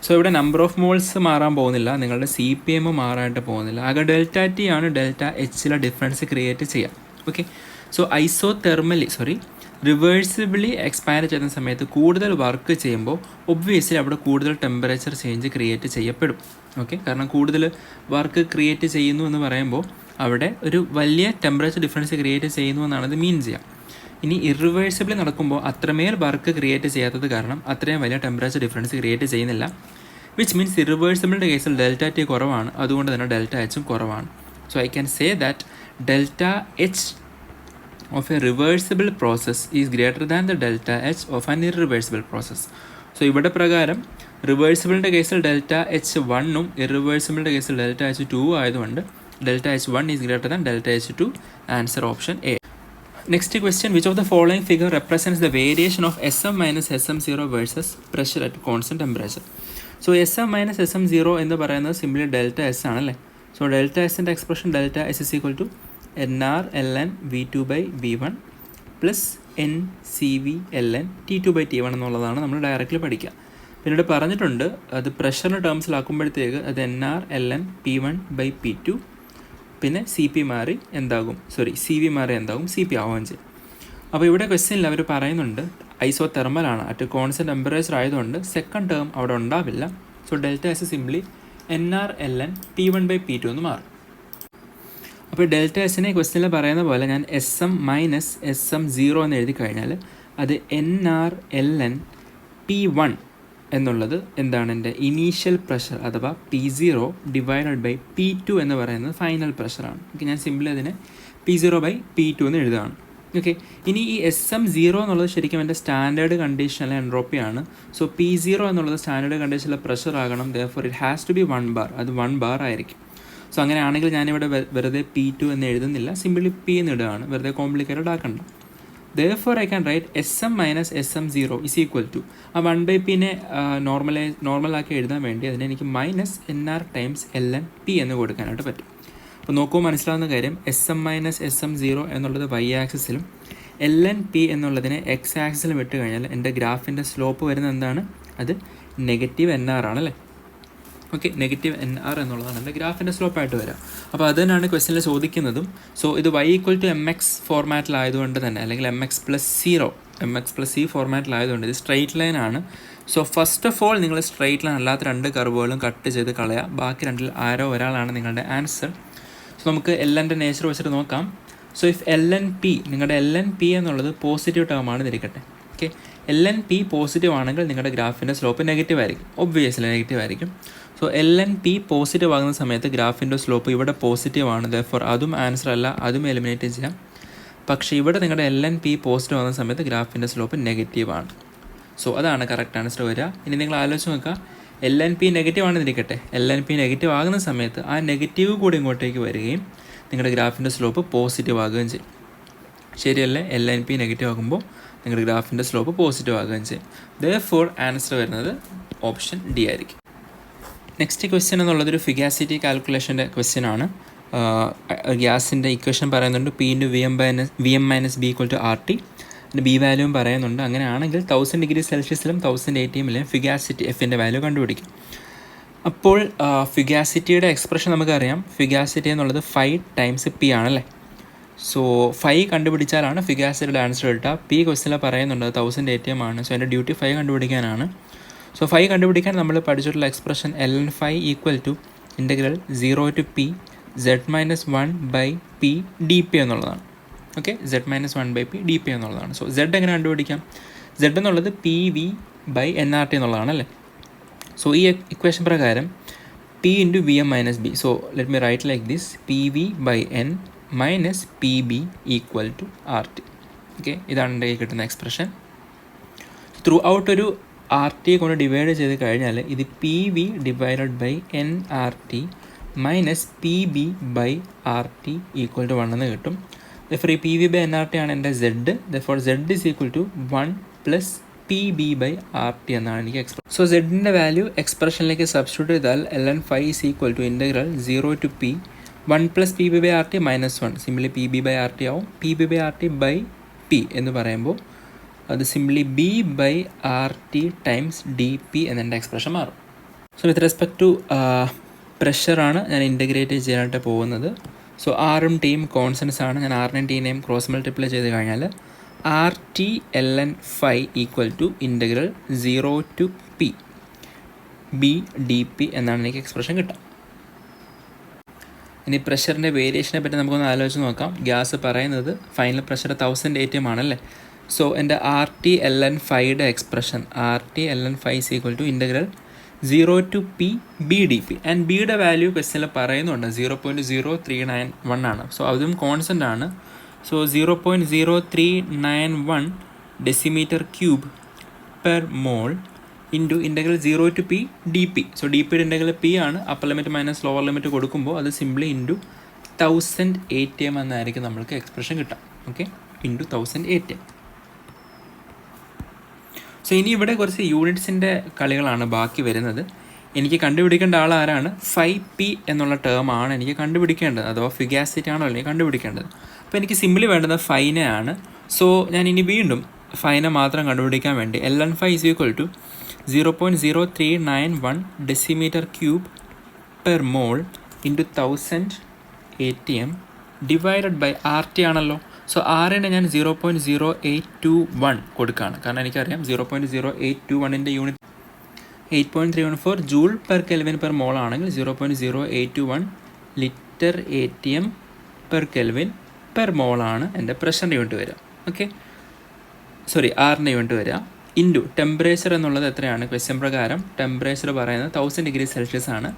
Speaker 1: സോ ഇവിടെ നമ്പർ ഓഫ് മോൾസ് മാറാൻ പോകുന്നില്ല, നിങ്ങളുടെ CPM മാറാനായിട്ട് പോകുന്നില്ല. ആകെ ഡെൽറ്റ ടി ആണ് ഡെൽറ്റ എച്ചിലെ ഡിഫറൻസ് ക്രിയേറ്റ് ചെയ്യാം. ഓക്കെ, സോ റിവേഴ്സിബിളി എക്സ്പാൻഡ് ചെയ്യുന്ന സമയത്ത് കൂടുതൽ വർക്ക് ചെയ്യുമ്പോൾ ഒബ്വിയസ്ലി അവിടെ കൂടുതൽ ടെമ്പറേച്ചർ ചേഞ്ച് ക്രിയേറ്റ് ചെയ്യപ്പെടും. ഓക്കെ, കാരണം കൂടുതൽ വർക്ക് ക്രിയേറ്റ് ചെയ്യുന്നു എന്ന് പറയുമ്പോൾ അവിടെ ഒരു വലിയ ടെമ്പറേച്ചർ ഡിഫറൻസ് ക്രിയേറ്റ് ചെയ്യുന്നു എന്നാണ് അത് മീൻ ചെയ്യുക. ഇനി ഇറിവേഴ്സിബിളി നടക്കുമ്പോൾ അത്രമേൽ വർക്ക് ക്രിയേറ്റ് ചെയ്യാത്തത് കാരണം അത്രയും വലിയ ടെമ്പറേച്ചർ ഡിഫറൻസ് ക്രിയേറ്റ് ചെയ്യുന്നില്ല. വിച്ച് മീൻസ് ഇറിവേഴ്സിബിളിൻ്റെ കേസിൽ ഡെൽറ്റ ടി കുറവാണ്, അതുകൊണ്ട് തന്നെ ഡെൽറ്റ എച്ചും കുറവാണ്. So I can say that delta H of A reversible process is greater than the delta H of an irreversible process. So ഇവിടെ പ്രകാരം റിവേഴ്സിബിളിൻ്റെ കേസിൽ ഡെൽറ്റ എച്ച് 1 ഇറിവേഴ്സിബിളിൻ്റെ കേസിൽ ഡെൽറ്റ എച്ച് 2 ആയതുകൊണ്ട് delta H 1 is greater than delta H 2. Answer option A. Next question, which of the following figure represents the variation of Sm minus Sm0 versus pressure at constant temperature? So Sm minus Sm0 എന്ന് പറയുന്നത് simply delta S ആണല്ലേ. So delta എസിൻ്റെ expression delta S is equal to NR ln V2 by V1 plus NCV ln T2 by T1 എന്നുള്ളതാണ് നമ്മൾ directly പഠിക്കുക. പിന്നീട് പറഞ്ഞിട്ടുണ്ട് അത് പ്രഷറിൻ്റെ ടേംസിലാക്കുമ്പോഴത്തേക്ക് അത് NR ln P1 by P2 പിന്നെ CV മാറി എന്താകും CP ആവുകയും ചെയ്യും. അപ്പോൾ ഇവിടെ ക്വസ്റ്റ്യനിൽ അവർ പറയുന്നുണ്ട് ഐസോ തെർമലാണ്, അറ്റ് കോൺസ്റ്റൻറ്റ് ടെമ്പറേച്ചർ ആയതുകൊണ്ട് സെക്കൻഡ് ടേം അവിടെ ഉണ്ടാവില്ല. So delta S simply NR ln P1 by P2 എന്ന് മാറും. അപ്പോൾ ഡെൽറ്റ എസിനെ ക്വസ്റ്റ്യനിൽ പറയുന്ന പോലെ ഞാൻ SM മൈനസ് SM0 എന്ന് എഴുതി കഴിഞ്ഞാൽ അത് NR ln P1 എന്നുള്ളത് എന്താണ്, എൻ്റെ ഇനീഷ്യൽ പ്രഷർ അഥവാ P0 ഡിവൈഡഡ് ബൈ P2 എന്ന് പറയുന്നത് ഫൈനൽ പ്രഷറാണ്. ഓക്കെ, ഞാൻ സിംപിളി അതിനെ P0 by P2 എന്ന് എഴുതുകയാണ്. ഓക്കെ, ഇനി ഈ SM0 എന്നുള്ളത് ശരിക്കും എൻ്റെ സ്റ്റാൻഡേർഡ് കണ്ടീഷനിലെ എൻട്രോപ്പിയാണ്. സോ P0 എന്നുള്ളത് സ്റ്റാൻഡേർഡ് കണ്ടീഷനിലെ പ്രഷർ ആകണം, therefore it has to be 1 bar. അത് 1 bar ആയിരിക്കും. സോ അങ്ങനെയാണെങ്കിൽ ഞാനിവിടെ വെറുതെ P2 എന്ന് എഴുതുന്നില്ല, സിംപിളി P എന്ന് ഇടുകയാണ്, വെറുതെ കോംപ്ലിക്കേറ്റഡ് ആക്കണ്ട. Therefore, I can write SM minus SM0 is equal to ആ 1/P-നെ നോർമലാക്കി എഴുതാൻ വേണ്ടി അതിനെ എനിക്ക് minus NR times ln P എന്ന് കൊടുക്കാനായിട്ട് പറ്റും. അപ്പോൾ നോക്കുമ്പോൾ മനസ്സിലാവുന്ന കാര്യം SM മൈനസ് SM0 എന്നുള്ളത് y ആക്സിസിലും ln P എന്നുള്ളതിനെ x ആക്സിസിലും ഇട്ട് കഴിഞ്ഞാൽ എൻ്റെ ഗ്രാഫിൻ്റെ സ്ലോപ്പ് വരുന്നത് എന്താണ്, അത് നെഗറ്റീവ് NR ആണല്ലേ. ഓക്കെ, നെഗറ്റീവ് NR എന്നുള്ളതാണ് എൻ്റെ ഗ്രാഫിൻ്റെ സ്ലോപ്പായിട്ട് വരിക. അപ്പോൾ അത് തന്നെയാണ് ക്വസ്റ്റ്യനിൽ ചോദിക്കുന്നതും. സോ ഇത് y = mx ഫോർമാറ്റിലായതുകൊണ്ട് തന്നെ, അല്ലെങ്കിൽ mx + c ഫോർമാറ്റിലായതുകൊണ്ട് ഇത് സ്ട്രെയിറ്റ് ലൈൻ ആണ്. സോ ഫസ്റ്റ് ഓഫ് ഓൾ നിങ്ങൾ സ്ട്രെയിറ്റ് ലൈൻ അല്ലാത്ത രണ്ട് കർവുകളും കട്ട് ചെയ്ത് കളയുക, ബാക്കി രണ്ടിൽ ആരോ ഒരാളാണ് നിങ്ങളുടെ ആൻസർ. സോ നമുക്ക് lൻ്റെ നേച്ചർ വെച്ചിട്ട് നോക്കാം. സോ ഇഫ് ln P, നിങ്ങളുടെ ln P എന്നുള്ളത് പോസിറ്റീവ് ടേം ആണ് ഇരിക്കട്ടെ. ഓക്കെ, ln P പോസിറ്റീവ് ആണെങ്കിൽ നിങ്ങളുടെ ഗ്രാഫിൻ്റെ സ്ലോപ്പ് നെഗറ്റീവ് ആയിരിക്കും, ഒബ്വിയസ്ലി നെഗറ്റീവ് ആയിരിക്കും. സോ ln P പോസിറ്റീവ് ആകുന്ന സമയത്ത് ഗ്രാഫിൻ്റെ സ്ലോപ്പ് ഇവിടെ പോസിറ്റീവ് ആണ്, ദെയർഫോർ അതും ആൻസർ അല്ല, അതും എലിമിനേറ്റ് ചെയ്യാം. പക്ഷേ ഇവിടെ നിങ്ങളുടെ ln P പോസിറ്റീവ് ആകുന്ന സമയത്ത് ഗ്രാഫിൻ്റെ സ്ലോപ്പ് നെഗറ്റീവ് ആണ്. സോ അതാണ് കറക്റ്റ് ആൻസർ വരിക. ഇനി നിങ്ങൾ ആലോചിച്ച് നോക്കുക, ln P നെഗറ്റീവ് ആണെന്നിരിക്കട്ടെ, ln P നെഗറ്റീവ് ആകുന്ന സമയത്ത് ആ നെഗറ്റീവ് കൂടി ഇങ്ങോട്ടേക്ക് വരികയും നിങ്ങളുടെ ഗ്രാഫിൻ്റെ സ്ലോപ്പ് പോസിറ്റീവ് ആകുകയും ചെയ്യും. ശരിയല്ലേ? ln P നെഗറ്റീവ് ആകുമ്പോൾ നിങ്ങളുടെ ഗ്രാഫിൻ്റെ സ്ലോപ്പ് പോസിറ്റീവ് ആകുകയും ചെയ്യും. ദെയർഫോർ ആൻസർ വരുന്നത് ഓപ്ഷൻ ഡി ആയിരിക്കും. നെക്സ്റ്റ് ക്വസ്റ്റ്യൻ എന്നുള്ളതൊരു ഫിഗാസിറ്റി കാൽക്കുലേഷൻ്റെ ക്വസ്റ്റ്യൻ ആണ്. ഗ്യാസിൻ്റെ ഇക്വേഷൻ പറയുന്നുണ്ട് P × VM - B = RT. അതിൻ്റെ ബി വാല്യൂവും പറയുന്നുണ്ട്. അങ്ങനെയാണെങ്കിൽ 1000 ഡിഗ്രി സെൽഷ്യസിലും 1080 ഫിഗാസിറ്റി എഫിൻ്റെ വാല്യൂ കണ്ടുപിടിക്കും. അപ്പോൾ ഫിഗാസിറ്റിയുടെ എക്സ്പ്രഷൻ നമുക്കറിയാം. ഫിഗാസിറ്റി എന്നുള്ളത് 5 ടൈംസ് P ആണല്ലേ. സോ 5 കണ്ടുപിടിച്ചാലാണ് ഫിഗാസിറ്റിയുടെ ആൻസർ കിട്ടുക. P ക്വസ്റ്റ്യനിൽ പറയുന്നുണ്ട് 1080 ആണ്. സോ എൻ്റെ ഡ്യൂട്ടി 5 കണ്ടുപിടിക്കാനാണ്. സോ 5 കണ്ടുപിടിക്കാൻ നമ്മൾ പഠിച്ചിട്ടുള്ള expression ln 5 = integral 0 to P z-1/P dP എന്നുള്ളതാണ്. ഓക്കെ, z-1/P dP എന്നുള്ളതാണ്. സോ z എങ്ങനെ കണ്ടുപിടിക്കാം? z എന്നുള്ളത് PV/nRT എന്നുള്ളതാണ് അല്ലേ. സോ ഈ ഇക്വേഷൻ പ്രകാരം P × VM - B. So let me write like this, PV/N minus PB = RT. Okay, ഇതാണ് എൻ്റെ കയ്യിൽ കിട്ടുന്ന എക്സ്പ്രഷൻ. ത്രൂ ഔട്ട് ഒരു RT കൊണ്ട് ഡിവൈഡ് ചെയ്ത് കഴിഞ്ഞാൽ ഇത് PV / nRT മൈനസ് PB/RT = 1 എന്ന് കിട്ടും. ദെയർഫോർ ഈ PV/nRT ആണ് എൻ്റെ Z. ദെയർഫോർ Z = 1 + PB/RT എന്നാണ് എനിക്ക് എക്സ്പ്രഷൻ. സോ Z-ൻ്റെ വാല്യൂ എക്സ്പ്രഷനിലേക്ക് സബ്സ്റ്റിറ്റ്യൂട്ട് ചെയ്താൽ ln 5 = integral 0 to P 1 + PB/RT - 1. Simply PB/RT ആവും. PB/RT/P എന്ന് പറയുമ്പോൾ അത് സിംപ്ലി B/RT ടൈംസ് DP എന്നെൻ്റെ എക്സ്പ്രഷൻ മാറും. സോ വിത്ത് റെസ്പെക്ട് ടു പ്രഷറാണ് ഞാൻ ഇൻറ്റഗ്രേറ്റ് ചെയ്യാനായിട്ട് പോകുന്നത്. സോ ആറും ടിയും കോൺസ്റ്റൻസ് ആണ്. ഞാൻ ആറിനെയും ടീനെയും ക്രോസ് മൾട്ടിപ്ലൈ ചെയ്ത് കഴിഞ്ഞാൽ R T L N phi equal to integral 0 to p B D P എന്നാണ് എനിക്ക് എക്സ്പ്രഷൻ കിട്ടുക. ഇനി പ്രഷറിൻ്റെ വേരിയേഷനെ പറ്റി നമുക്കൊന്ന് ആലോചിച്ച് നോക്കാം. ഗ്യാസ് പറയുന്നത് ഫൈനൽ പ്രഷർ 1000 atm ആണല്ലേ. സോ എൻ്റെ ആർ ടി എൽ എൻ ഫൈയുടെ expression R T L N phi is equal to integral 0 to p B D P. And ബിയുടെ വാല്യൂ ക്വസ്റ്റ്യനിൽ പറയുന്നുണ്ട് 0.0391 ആണ്. സോ അതും കോൺസ്റ്റൻ്റ് ആണ്. So 0.0391 decimetre cube per mole into integral 0 to p D P. So D പിയുടെ integral P ആണ്. Upper limit minus lower limit കൊടുക്കുമ്പോൾ അത് സിംപ്ലി ഇൻറ്റു 1000 atm എന്നായിരിക്കും നമ്മൾക്ക് എക്സ്പ്രഷൻ കിട്ടാം. Okay, into 1000 atm. സോ ഇനി ഇവിടെ കുറച്ച് യൂണിറ്റ്സിൻ്റെ കളികളാണ് ബാക്കി വരുന്നത്. എനിക്ക് കണ്ടുപിടിക്കേണ്ട ആളാരാണ്? 5p എന്നുള്ള ടേമാണ് എനിക്ക് കണ്ടുപിടിക്കേണ്ടത്, അഥവാ ഫിഗാസിറ്റി ആണോ അല്ലെങ്കിൽ കണ്ടുപിടിക്കേണ്ടത്. അപ്പോൾ എനിക്ക് സിംപ്ലി വേണ്ടത് ഫൈനെ ആണ്. സോ ഞാൻ ഇനി വീണ്ടും ഫൈനെ മാത്രം കണ്ടുപിടിക്കാൻ വേണ്ടി ln phi is equal to 0.0391 decimetre cube per mole into 1000 atm divided by R T ആണല്ലോ. സോ ആറിനെ ഞാൻ 0.0821 കൊടുക്കുകയാണ്. കാരണം എനിക്കറിയാം 0.0821 unit 8.314 joule per kelvin per mole ആണെങ്കിൽ 0.0821 litre atm per kelvin per മോളാണ് എൻ്റെ പ്രഷറിൻ്റെ യൂണിറ്റ് വരിക. ഓക്കെ, സോറി ആറിൻ്റെ യൂണിറ്റ് വരിക. ഇൻറ്റു ടെമ്പറേച്ചർ എന്നുള്ളത് എത്രയാണ്? ക്വസ്റ്റ്യൻ പ്രകാരം ടെമ്പറേച്ചർ പറയുന്നത് 1000 ഡിഗ്രി സെൽഷ്യസ് ആണ്,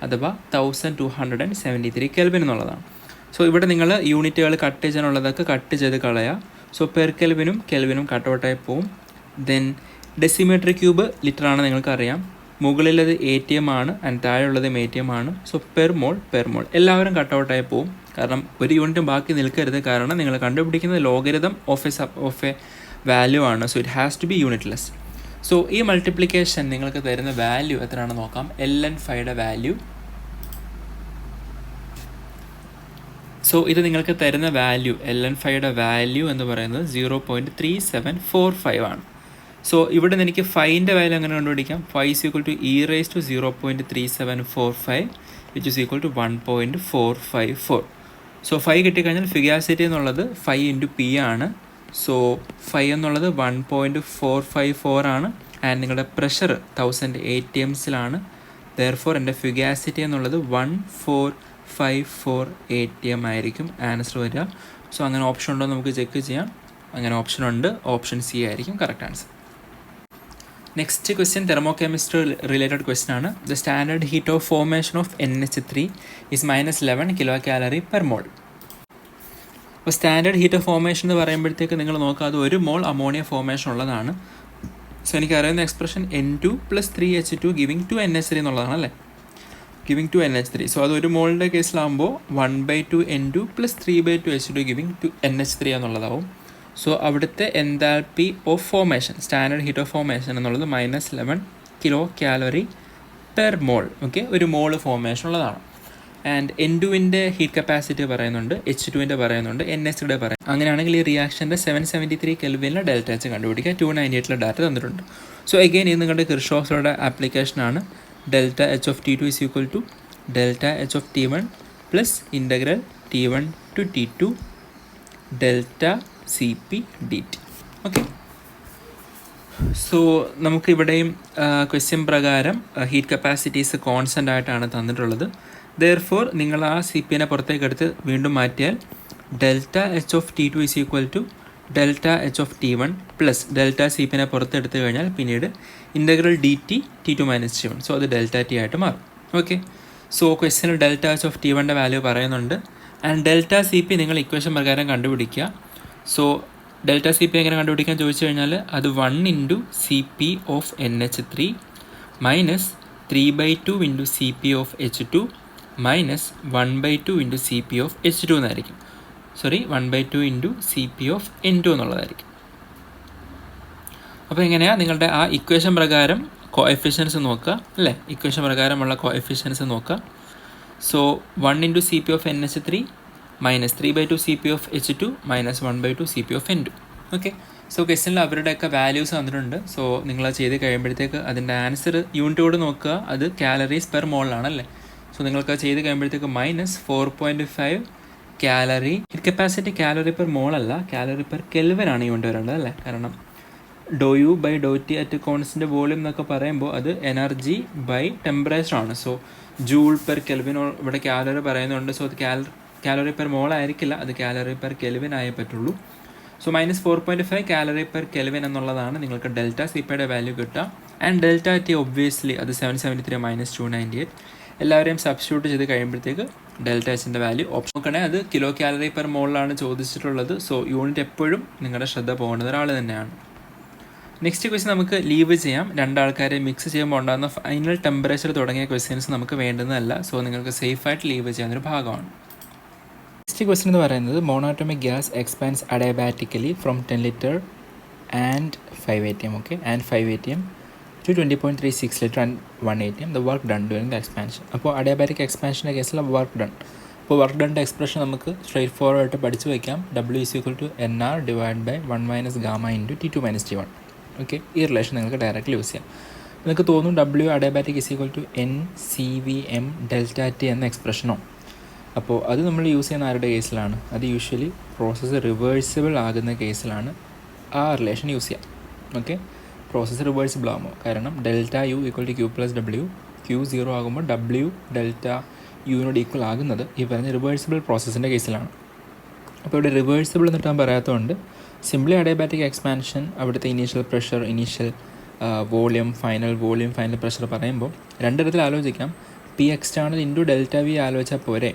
Speaker 1: അഥവാ 1273 കെൽവിൻ എന്നുള്ളതാണ്. സോ ഇവിടെ നിങ്ങൾ യൂണിറ്റുകൾ കട്ട് ചെയ്യാനുള്ളതൊക്കെ കട്ട് ചെയ്ത് കളയുക. സോ പെർ കെൽവിനും കെൽവിനും കട്ട് ഔട്ടായി പോവും. ദെൻ ഡെസിമീറ്റർ ക്യൂബ് ലിറ്റർ ആണ്, നിങ്ങൾക്കറിയാം. മുകളിലത് atm ആണ് ആൻഡ് താഴെയുള്ളത് atm ആണ്. സോ പെർ മോൾ എല്ലാവരും കട്ട് ഔട്ടായി പോവും. കാരണം ഒരു യൂണിറ്റും ബാക്കി നിൽക്കരുത്. കാരണം നിങ്ങൾ കണ്ടുപിടിക്കുന്നത് ലോഗരിതം ഓഫ് എ വാല്യൂ ആണ്. So it has to be unitless. So ഈ മൾട്ടിപ്ലിക്കേഷൻ നിങ്ങൾക്ക് തരുന്ന വാല്യൂ എത്രയാണെന്ന് നോക്കാം. ln ഫൈയുടെ വാല്യൂ. സോ ഇത് നിങ്ങൾക്ക് തരുന്ന വാല്യൂ ln ഫൈയുടെ വാല്യൂ എന്ന് പറയുന്നത് 0.3745 ആണ്. സോ ഇവിടെ നിന്ന് എനിക്ക് ഫൈൻ്റെ വാല്യൂ എങ്ങനെ കണ്ടുപിടിക്കാം? Phi is equal to e raise to 0.3745 which is equal to 1.454. So phi കിട്ടിക്കഴിഞ്ഞാൽ ഫിഗാസിറ്റി എന്നുള്ളത് 5 ഇൻറ്റു പി ആണ്. സോ 5 എന്നുള്ളത് 1.454 ആണ്. ആൻഡ് നിങ്ങളുടെ പ്രഷർ 1000 atmസിലാണ്. ദെയർഫോർ എൻ്റെ ഫിഗാസിറ്റി എന്നുള്ളത് 1454 atm ആയിരിക്കും ആൻസർ വരിക. സോ അങ്ങനെ ഓപ്ഷൻ ഉണ്ടോ നമുക്ക് ചെക്ക് ചെയ്യാം. അങ്ങനെ ഓപ്ഷൻ ഉണ്ട്. ഓപ്ഷൻ സി ആയിരിക്കും correct answer. Next question thermochemistry related question ആണ്. The standard heat of formation of NH3 is -11 kcal per mole. അപ്പോൾ സ്റ്റാൻഡേർഡ് ഹീറ്റ് ഓഫ് ഫോർമേഷൻ എന്ന് പറയുമ്പോഴത്തേക്ക് നിങ്ങൾ നോക്കുക, അത് 1 മോൾ അമോണിയ ഫോർമേഷൻ ഉള്ളതാണ്. സോ എനിക്ക് അറിയുന്ന expression N2 + 3H2 giving 2 NH3 എന്നുള്ളതാണ് അല്ലേ, ഗിവിങ് 2 NH3. സോ അത് 1 മോളിൻ്റെ കേസിലാകുമ്പോൾ 1/2 N2 + 3/2 H2 ഗിവിങ് 2 NH3 എന്നുള്ളതാവും. സോ അവിടുത്തെ enthalpy of formation, standard heat of formation എന്നുള്ളത് -11 kcal per mole. Okay, 1 mole formation ഉള്ളതാണ്. ആൻഡ് N2വിൻ്റെ ഹീറ്റ് കപ്പാസിറ്റി പറയുന്നുണ്ട്, H2വിൻ്റെ പറയുന്നുണ്ട്, NH3യുടെ പറയും. അങ്ങനെയാണെങ്കിൽ ഈ റിയാക്ഷൻ്റെ 773 കെൽവിനിലെ ഡെൽറ്റ എച്ച് കണ്ടുപിടിക്കുക. 298 ഡാറ്റ തന്നിട്ടുണ്ട്. സോ അഗെയിൻ ഇത് നിങ്ങളുടെ കിർഷോഫ്സിയുടെ ആപ്ലിക്കേഷനാണ്. Delta H of T2 is equal to delta H of T1 plus integral T1 to T2 ഡെൽറ്റ CP dt. ഓക്കെ, സോ നമുക്കിവിടെയും ക്വസ്റ്റ്യൻ പ്രകാരം ഹീറ്റ് കപ്പാസിറ്റീസ് കോൺസ്റ്റൻ്റ് ആയിട്ടാണ് തന്നിട്ടുള്ളത്. ദെയർഫോർ നിങ്ങൾ ആ CPനെ പുറത്തേക്ക് എടുത്ത് വീണ്ടും മാറ്റിയാൽ delta H of T2 is equal to delta H of T1 plus delta CPനെ പുറത്തെടുത്ത് കഴിഞ്ഞാൽ പിന്നീട് integral DT T2 - T1. So അത് ഡെൽറ്റ T ആയിട്ട് മാറും. ഓക്കെ, സോ ക്വസ്റ്റ്യനിൽ ഡെൽറ്റ എച്ച് ഓഫ് T1ൻ്റെ വാല്യൂ പറയുന്നുണ്ട്. ആൻഡ് ഡെൽറ്റ CP നിങ്ങൾ ഇക്വേഷൻ പ്രകാരം കണ്ടുപിടിക്കുക. സോ ഡെൽറ്റ CP എങ്ങനെ കണ്ടുപിടിക്കാൻ ചോദിച്ചു കഴിഞ്ഞാൽ അത് 1 into CP of NH3 minus 3/2 into CP of H2 minus 1/2 into CP of H2 എന്നായിരിക്കും. 1/2 ഇൻറ്റു CP ഓഫ് N2 എന്നുള്ളതായിരിക്കും. അപ്പോൾ എങ്ങനെയാണ് നിങ്ങളുടെ ആ ഇക്വേഷൻ പ്രകാരം കോഎഫിഷ്യൻസ് നോക്കുക അല്ലേ, ഇക്വേഷൻ പ്രകാരമുള്ള കോഎഫിഷ്യൻസ് നോക്കുക. So 1 into CP of NH3 minus 3/2 CP of H2 minus 1/2 CP of N2. Okay, so ക്വസ്റ്റ്യനിൽ അവരുടെയൊക്കെ വാല്യൂസ് തന്നിട്ടുണ്ട്. സോ നിങ്ങൾ ചെയ്ത് കഴിയുമ്പോഴത്തേക്ക് അതിൻ്റെ ആൻസർ യൂണിറ്റോട് നോക്കുക, അത് കാലറീസ് പെർ മോളിലാണല്ലേ. സോ നിങ്ങൾക്ക് ചെയ്ത് കഴിയുമ്പോഴത്തേക്ക് -4.5 calorie. Heat capacity calorie per മോളല്ല, കാലറി പെർ കെൽവിൻ ആണ് യൂണിറ്റ് വരേണ്ടത് അല്ലേ. കാരണം ∂U/∂T അറ്റ് കോൺസ്റ്റന്റ് വോളിയം എന്നൊക്കെ പറയുമ്പോൾ അത് എനർജി ബൈ ടെമ്പറേച്ചർ ആണ്. സോ ജൂൾ പെർ കെൽവിൻ ഇവിടെ കാലറി പറയുന്നുണ്ട്. സോ അത് കാലറി പെർ മോൾ ആയിരിക്കില്ല, അത് കാലറി പെർ കെൽവിൻ ആയേ പറ്റുള്ളൂ. സോ -4.5 കാലറി പെർ കെൽവിൻ എന്നുള്ളതാണ് നിങ്ങൾക്ക് ഡെൽറ്റ സിപ്പയുടെ വാല്യൂ കിട്ടുക. ആൻഡ് ഡെൽറ്റ ടി ഒബ്വിയസ്ലി അത് 773 -298. എല്ലാവരെയും സബ്സ്റ്റിറ്റ്യൂട്ട് ചെയ്ത് കഴിയുമ്പോഴത്തേക്ക് ഡെൽറ്റ എച്ചിൻ്റെ വാല്യൂ ഓപ്ഷൻ നോക്കണേ, അത് കിലോ കാലറി പെർ മോളിലാണ് ചോദിച്ചിട്ടുള്ളത്. സോ യൂണിറ്റ് എപ്പോഴും നിങ്ങളുടെ ശ്രദ്ധ പോകേണ്ടത് ഒരാൾ തന്നെയാണ്. നെക്സ്റ്റ് ക്വസ്റ്റ്യൻ നമുക്ക് ലീവ് ചെയ്യാം. രണ്ടാൾക്കാരെ മിക്സ് ചെയ്യുമ്പോൾ ഉണ്ടാകുന്ന ഫൈനൽ ടെമ്പറേച്ചർ തുടങ്ങിയ ക്വസ്റ്റ്യൻസ് നമുക്ക് വേണ്ടുന്നതല്ല. സോ നിങ്ങൾക്ക് സേഫായിട്ട് ലീവ് ചെയ്യാവുന്നൊരു ഭാഗമാണ്. നെക്സ്റ്റ് ക്വസ്റ്റ്യൻ എന്ന് പറയുന്നത് monatomic gas expands adiabatically from 10 litre and 5 ATM and 5 ATM to 20.36 liter and 1 ATM. The work done during the expansion. അപ്പോൾ അഡയബാറ്റിക് എക്സ്പാൻഷൻ്റെ കേസിൽ വർക്ക് ഡൺ. അപ്പോൾ വർക്ക് ഡണ്ണിൻ്റെ എക്സ്പ്രഷൻ നമുക്ക് സ്ട്രേറ്റ് ഫോർവേഡ് ആയിട്ട് പഠിച്ചു വയ്ക്കാം. W = NR / 1 - gamma × T2 - T1. Okay, ഈ relation നിങ്ങൾക്ക് directly use ചെയ്യാം. നിങ്ങൾക്ക് തോന്നും W അഡയബാറ്റിക് = NCVM ΔT എന്ന എക്സ്പ്രഷനോ. അപ്പോൾ അത് നമ്മൾ യൂസ് ചെയ്യുന്ന ആരുടെ കേസിലാണ്? അത് യൂഷ്വലി പ്രോസസ്സ് റിവേഴ്സിബിൾ ആകുന്ന കേസിലാണ് ആ റിലേഷൻ യൂസ് ചെയ്യാം. ഓക്കെ, പ്രോസസ്സ് റിവേഴ്സിബിൾ ആകുമ്പോൾ, കാരണം ΔU = Q + W, Q 0 ആകുമ്പോൾ W ΔUവിനോട് ഈക്വൽ ആകുന്നത് ഈ പറഞ്ഞ റിവേഴ്സിബിൾ പ്രോസസ്സിൻ്റെ കേസിലാണ്. അപ്പോൾ ഇവിടെ റിവേഴ്സിബിൾ എന്നിട്ട് ഞാൻ പറയാത്തതുകൊണ്ട് സിംപ്ലി അഡയബാറ്റിക് എക്സ്പാൻഷൻ അവിടുത്തെ initial pressure, initial volume, final pressure പറയുമ്പോൾ രണ്ട് തരത്തിൽ ആലോചിക്കാം. P external × ΔV ആലോചിച്ചാൽ പോരെ,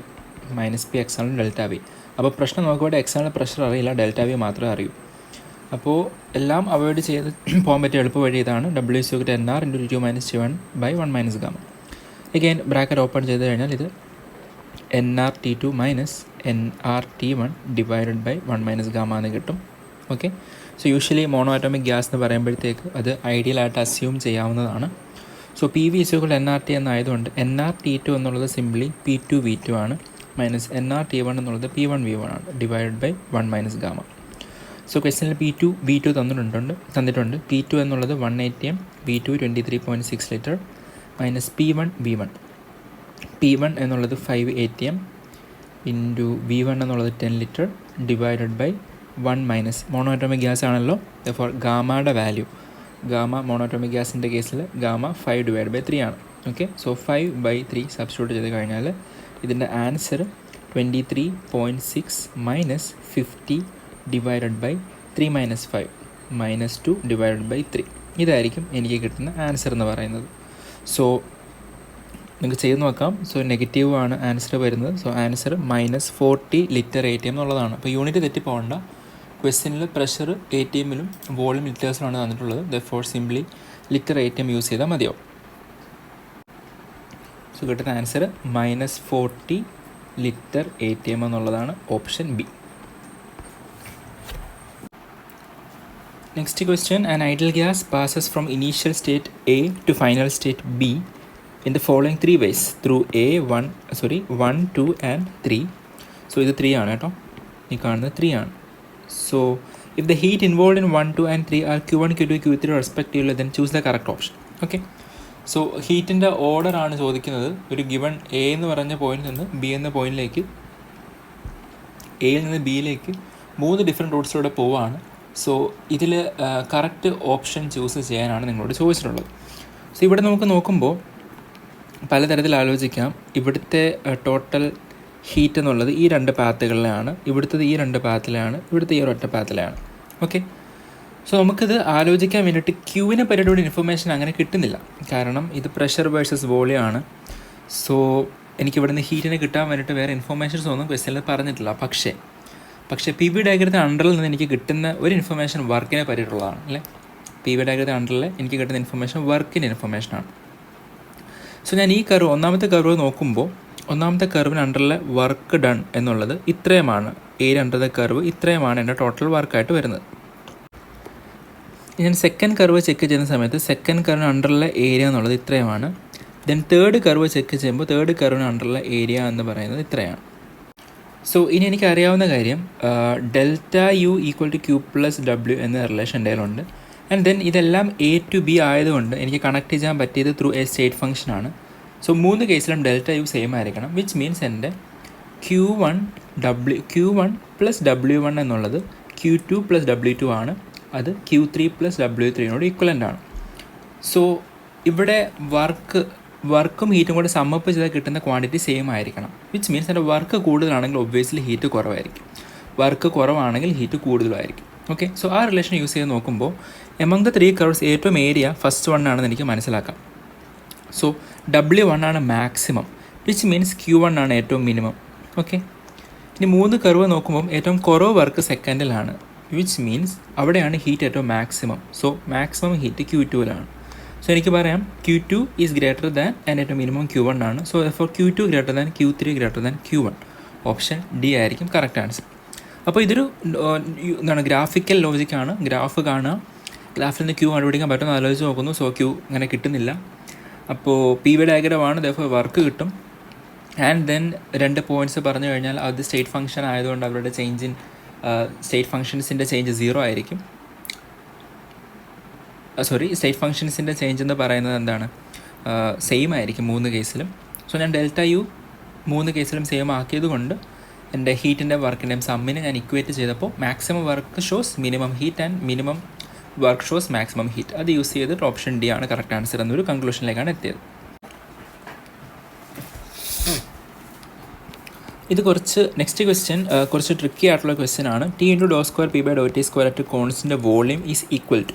Speaker 1: -P external ΔV. അപ്പോൾ പ്രശ്നം നോക്കുമ്പോൾ എക്സ്റ്റേണൽ പ്രഷർ അറിയില്ല, ΔV മാത്രമേ അറിയൂ. അപ്പോൾ എല്ലാം അവോയ്ഡ് ചെയ്ത് പോകാൻ പറ്റിയ എളുപ്പ വഴി ഇതാണ്. W = NR × T2 - T1 / 1 - gamma. Again bracket open ചെയ്ത് കഴിഞ്ഞാൽ ഇത് NR_T2 - NR_T1 / 1 - gamma എന്ന് കിട്ടും. Okay, so usually mono atomic gas എന്ന് പറയുമ്പോഴത്തേക്ക് അത് ഐഡിയലായിട്ട് അസ്യൂം ചെയ്യാവുന്നതാണ്. സോ PV = NRT എന്നായതുകൊണ്ട് NR_T2 എന്നുള്ളത് സിംപ്ലി P2V2 ആണ്, -NR_T1 എന്നുള്ളത് P1V1 ആണ്, / 1 - gamma. സോ ക്വസ്റ്റ്യനിൽ P2V2 തന്നിട്ടുണ്ട്. P2 എന്നുള്ളത് 1 ATM, V2 23.6 litre -P1V1. P1 എന്നുള്ളത് 5 ATM × V1 എന്നുള്ളത് 10 ലിറ്റർ / 1 - മോണോറ്റോമിക് ഗ്യാസ് ആണല്ലോ. ഫോർ ഗാമയുടെ വാല്യൂ, ഗാമ മോണോറ്റോമിക് ഗ്യാസിൻ്റെ കേസിൽ ഗാമ 5 / 3 ആണ്. ഓക്കെ, സോ 5/3 സബ്സ്റ്റിറ്റ്യൂട്ട് ചെയ്ത് കഴിഞ്ഞാൽ ഇതിൻ്റെ ആൻസർ 23.6 - 50 / 3 - 5 -2 / 3. ഇതായിരിക്കും എനിക്ക് കിട്ടുന്ന ആൻസർ എന്ന് പറയുന്നത്. സോ നിങ്ങൾക്ക് ചെയ്ത് നോക്കാം. സോ നെഗറ്റീവ് ആണ് ആൻസർ വരുന്നത്. സോ ആൻസർ -40 ലിറ്റർ ATM എന്നുള്ളതാണ്. അപ്പോൾ യൂണിറ്റ് തെറ്റിപ്പോകണ്ട. ക്വസ്റ്റ്യനിൽ പ്രഷർ ATMലും വോളിയം ലിറ്റേഴ്സിലാണ് തന്നിട്ടുള്ളത്. Therefore simply litre ATM use ചെയ്താൽ മതിയോ. സോ കിട്ടുന്ന ആൻസർ -40 ലിറ്റർ ATM എന്നുള്ളതാണ്, option B. Next question, an ideal gas passes from initial state A to final state B in the following 3 ways through 1, 2 and 3. So ഇത് 3 ആണ് കേട്ടോ, ഈ കാണുന്നത് 3 ആണ്. So if the heat involved in 1, 2 and 3 are Q1, Q2, Q3 respectively, then choose the correct option. Okay, so ഹീറ്റിൻ്റെ order ആണ് ചോദിക്കുന്നത്. ഒരു ഗിവൺ A എന്ന് പറഞ്ഞ പോയിന്റിൽ നിന്ന് B എന്ന പോയിന്റിലേക്ക്, എയിൽ നിന്ന് ബിയിലേക്ക് 3 ഡിഫറെൻറ്റ് റൂട്ട്സിലൂടെ പോവുകയാണ്. സോ ഇതിൽ കറക്റ്റ് ഓപ്ഷൻ ചൂസ് ചെയ്യാനാണ് നിങ്ങളോട് ചോദിച്ചിട്ടുള്ളത്. സോ ഇവിടെ നമുക്ക് നോക്കുമ്പോൾ പലതരത്തിൽ ആലോചിക്കാം. ഇവിടുത്തെ ടോട്ടൽ ഹീറ്റ് എന്നുള്ളത് ഈ 2 പാത്തുകളിലാണ്, ഇവിടുത്തത് ഈ 2 പാത്തിലാണ്, ഇവിടുത്തെ ഈ ഒരൊറ്റ പാത്തിലാണ്. ഓക്കെ, സോ നമുക്കിത് ആലോചിക്കാൻ വേണ്ടിയിട്ട് ക്യൂവിനെ പറ്റിയുള്ള ഇൻഫർമേഷൻ അങ്ങനെ കിട്ടുന്നില്ല. കാരണം ഇത് പ്രഷർ വേഴ്സസ് വോളിയം ആണ്. സോ എനിക്ക് ഇവിടുന്ന് ഹീറ്റിനെ കിട്ടാൻ വേണ്ടിയിട്ട് വേറെ ഇൻഫർമേഷൻസ് ഒന്നും ക്വസ്റ്റ്യനിൽ പറഞ്ഞിട്ടില്ല. പക്ഷേ PV ഡയഗ്രത്തിന് അണ്ടറിൽ നിന്ന് എനിക്ക് കിട്ടുന്ന ഒരു ഇൻഫർമേഷൻ വർക്കിനെ പറ്റിയിട്ടുള്ളതാണ് അല്ലേ. PV ഡയഗ്രത്തിന് അണ്ടറിൽ എനിക്ക് കിട്ടുന്ന ഇൻഫർമേഷൻ വർക്കിൻ്റെ ഇൻഫർമേഷനാണ്. സോ ഞാൻ ഈ കർവ്, ഒന്നാമത്തെ കർവ് നോക്കുമ്പോൾ, ഒന്നാമത്തെ കർവിന് അണ്ടറിലെ വർക്ക് ഡൺ എന്നുള്ളത് ഇത്രയുമാണ്. ഏരിയ അണ്ടർ ദ കർവ് ഇത്രയുമാണ് എൻ്റെ ടോട്ടൽ വർക്കായിട്ട് വരുന്നത്. ഞാൻ സെക്കൻഡ് കർവ് ചെക്ക് ചെയ്യുന്ന സമയത്ത് സെക്കൻഡ് കർവിന് അണ്ടറിലെ ഏരിയ എന്നുള്ളത് ഇത്രയുമാണ്. ദെൻ തേർഡ് കർവ് ചെക്ക് ചെയ്യുമ്പോൾ തേർഡ് കർവിന് അണ്ടറിലെ ഏരിയ എന്ന് പറയുന്നത് ഇത്രയാണ്. സോ ഇനി എനിക്കറിയാവുന്ന കാര്യം delta U equal to Q plus W എന്ന റിലേഷൻ എൻ്റെ കയ്യിലുണ്ട്. ആൻഡ് ദെൻ ഇതെല്ലാം എ ടു ബി ആയതുകൊണ്ട് എനിക്ക് കണക്ട് ചെയ്യാൻ പറ്റിയത് ത്രൂ എ സ്റ്റേറ്റ് ഫംഗ്ഷനാണ്. സോ 3 കേസിലും ഡെൽറ്റ യു സെയിം ആയിരിക്കണം, വിച്ച് മീൻസ് എൻ്റെ Q1 പ്ലസ് W1 എന്നുള്ളത് Q2 പ്ലസ് W2 ആണ്. അത് Q3 പ്ലസ് W3നോട് ഈക്വലൻ്റ് ആണ്. സോ ഇവിടെ വർക്കും ഹീറ്റും കൂടെ സമ്മപ്പ് ചെയ്താൽ കിട്ടുന്ന ക്വാണ്ടിറ്റി സെയിം ആയിരിക്കണം, വിച്ച് മീൻസ് എൻ്റെ വർക്ക് കൂടുതലാണെങ്കിൽ ഒബ്വിയസ്ലി ഹീറ്റ് കുറവായിരിക്കും, വർക്ക് കുറവാണെങ്കിൽ ഹീറ്റ് കൂടുതലായിരിക്കും. ഓക്കെ, സോ ആ റിലേഷൻ യൂസ് ചെയ്ത് നോക്കുമ്പോൾ എമംഗ് ദ 3 കർവ്സ് ഏറ്റവും ഏരിയ ഫസ്റ്റ് വൺ ആണെന്ന് എനിക്ക് മനസ്സിലാക്കാം. സോ W1 ആണ് മാക്സിമം, വിച്ച് മീൻസ് Q1 ആണ് ഏറ്റവും മിനിമം. ഓക്കെ, ഇനി 3 കർവ് നോക്കുമ്പോൾ ഏറ്റവും കുറവ് വർക്ക് സെക്കൻഡിലാണ്, വിച്ച് മീൻസ് അവിടെയാണ് ഹീറ്റ് ഏറ്റവും മാക്സിമം. സോ മാക്സിമം ഹീറ്റ് Q2ലാണ്. സോ എനിക്ക് പറയാം Q2 is greater than and ഏറ്റവും മിനിമം Q1 ആണ്. So for Q2 greater than Q3 greater than Q1. Option D ആയിരിക്കും കറക്റ്റ് ആൻസർ. അപ്പോൾ ഇതൊരു എന്താണ് ഗ്രാഫിക്കൽ ലോജിക്കാണ്. ഗ്രാഫ് കാണുക, ഗ്രാഫിൽ നിന്ന് Q കണ്ടുപിടിക്കാൻ പറ്റുമെന്ന് ആലോചിച്ച് നോക്കുന്നു. സോ Q അങ്ങനെ കിട്ടുന്നില്ല. അപ്പോൾ പി വി ഡയഗ്രമാണ്, ദെർഫോർ വർക്ക് കിട്ടും. ആൻഡ് ദെൻ 2 പോയിൻറ്റ്സ് പറഞ്ഞു കഴിഞ്ഞാൽ അത് സ്റ്റേറ്റ് ഫംഗ്ഷൻ ആയതുകൊണ്ട് അവരുടെ ചേഞ്ച് ഇൻ സ്റ്റേറ്റ് ഫംഗ്ഷൻസിൻ്റെ ചേഞ്ച് 0 ആയിരിക്കും. സ്റ്റേറ്റ് ഫംഗ്ഷൻസിൻ്റെ ചേഞ്ച് എന്ന് പറയുന്നത് എന്താണ്, സെയിം ആയിരിക്കും 3 കേസിലും. സോ ഞാൻ ഡെൽറ്റ യു 3 കേസിലും സെയിം ആക്കിയത് കൊണ്ട് എൻ്റെ ഹീറ്റിൻ്റെ വർക്കിൻ്റെയും സമ്മിനെ ഞാൻ ഇക്വേറ്റ് ചെയ്തപ്പോൾ maximum work shows minimum heat and minimum work shows maximum heat. അത് യൂസ് ചെയ്തിട്ട് ഓപ്ഷൻ ഡി ആണ് കറക്റ്റ് ആൻസർ എന്നൊരു കൺക്ലൂഷനിലേക്കാണ് എത്തിയത്. ഇത് നെക്സ്റ്റ് ക്വസ്റ്റ്യൻ കുറച്ച് ട്രിക്കി ആയിട്ടുള്ള ക്വസ്റ്റ്യൻ ആണ്. T × δ² P/δT² at constant volume is equal to.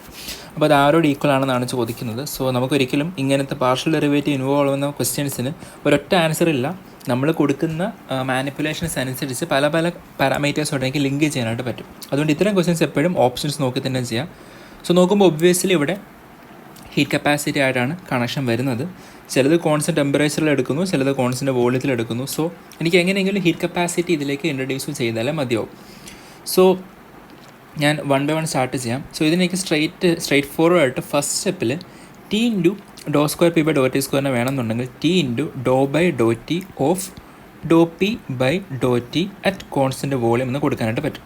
Speaker 1: അപ്പോൾ അത് ആരോട് ഈക്വൽ ആണെന്നാണ് ചോദിക്കുന്നത്. സോ നമുക്കൊരിക്കലും ഇങ്ങനത്തെ പാർഷ്യൽ ഡെറിവേറ്റീവ് ഇൻവോൾവ് ആവുന്ന ക്വസ്റ്റ്യൻസിന് ഒരൊറ്റ ആൻസർ ഇല്ല. നമ്മൾ കൊടുക്കുന്ന മാനിപ്പുലേഷൻസ് അനുസരിച്ച് പല പാരാമീറ്റേഴ്സോടെ എനിക്ക് ലിങ്ക് ചെയ്യാനായിട്ട് പറ്റും. അതുകൊണ്ട് ഇത്തരം ക്വസ്റ്റ്യൻസ് എപ്പോഴും ഓപ്ഷൻസ് നോക്കി തന്നെ ചെയ്യാം. സോ നോക്കുമ്പോൾ ഒബ്വിയസ്ലി ഇവിടെ ഹീറ്റ് കപ്പാസിറ്റി ആയിട്ടാണ് കണക്ഷൻ വരുന്നത്. ചിലത് കോൺസ്റ്റൻറ്റ് ടെമ്പറേച്ചറിൽ എടുക്കുന്നു, ചിലത് കോൺസ്റ്റൻറ്റ് വോളിയത്തിൽ എടുക്കുന്നു. സോ എനിക്ക് എങ്ങനെയെങ്കിലും ഹീറ്റ് കപ്പാസിറ്റി ഇതിലേക്ക് ഇൻട്രൊഡ്യൂസ് ചെയ്താലേ മതിയാവും. സോ ഞാൻ 1 by 1 സ്റ്റാർട്ട് ചെയ്യാം. സോ ഇതിനെനിക്ക് സ്ട്രൈറ്റ് ഫോർവേഡ് ആയിട്ട് ഫസ്റ്റ് സ്റ്റെപ്പിൽ T × δ² P/δT² വേണമെന്നുണ്ടെങ്കിൽ T × δ/δT of δP/δT at constant volume എന്ന് കൊടുക്കാനായിട്ട് പറ്റും.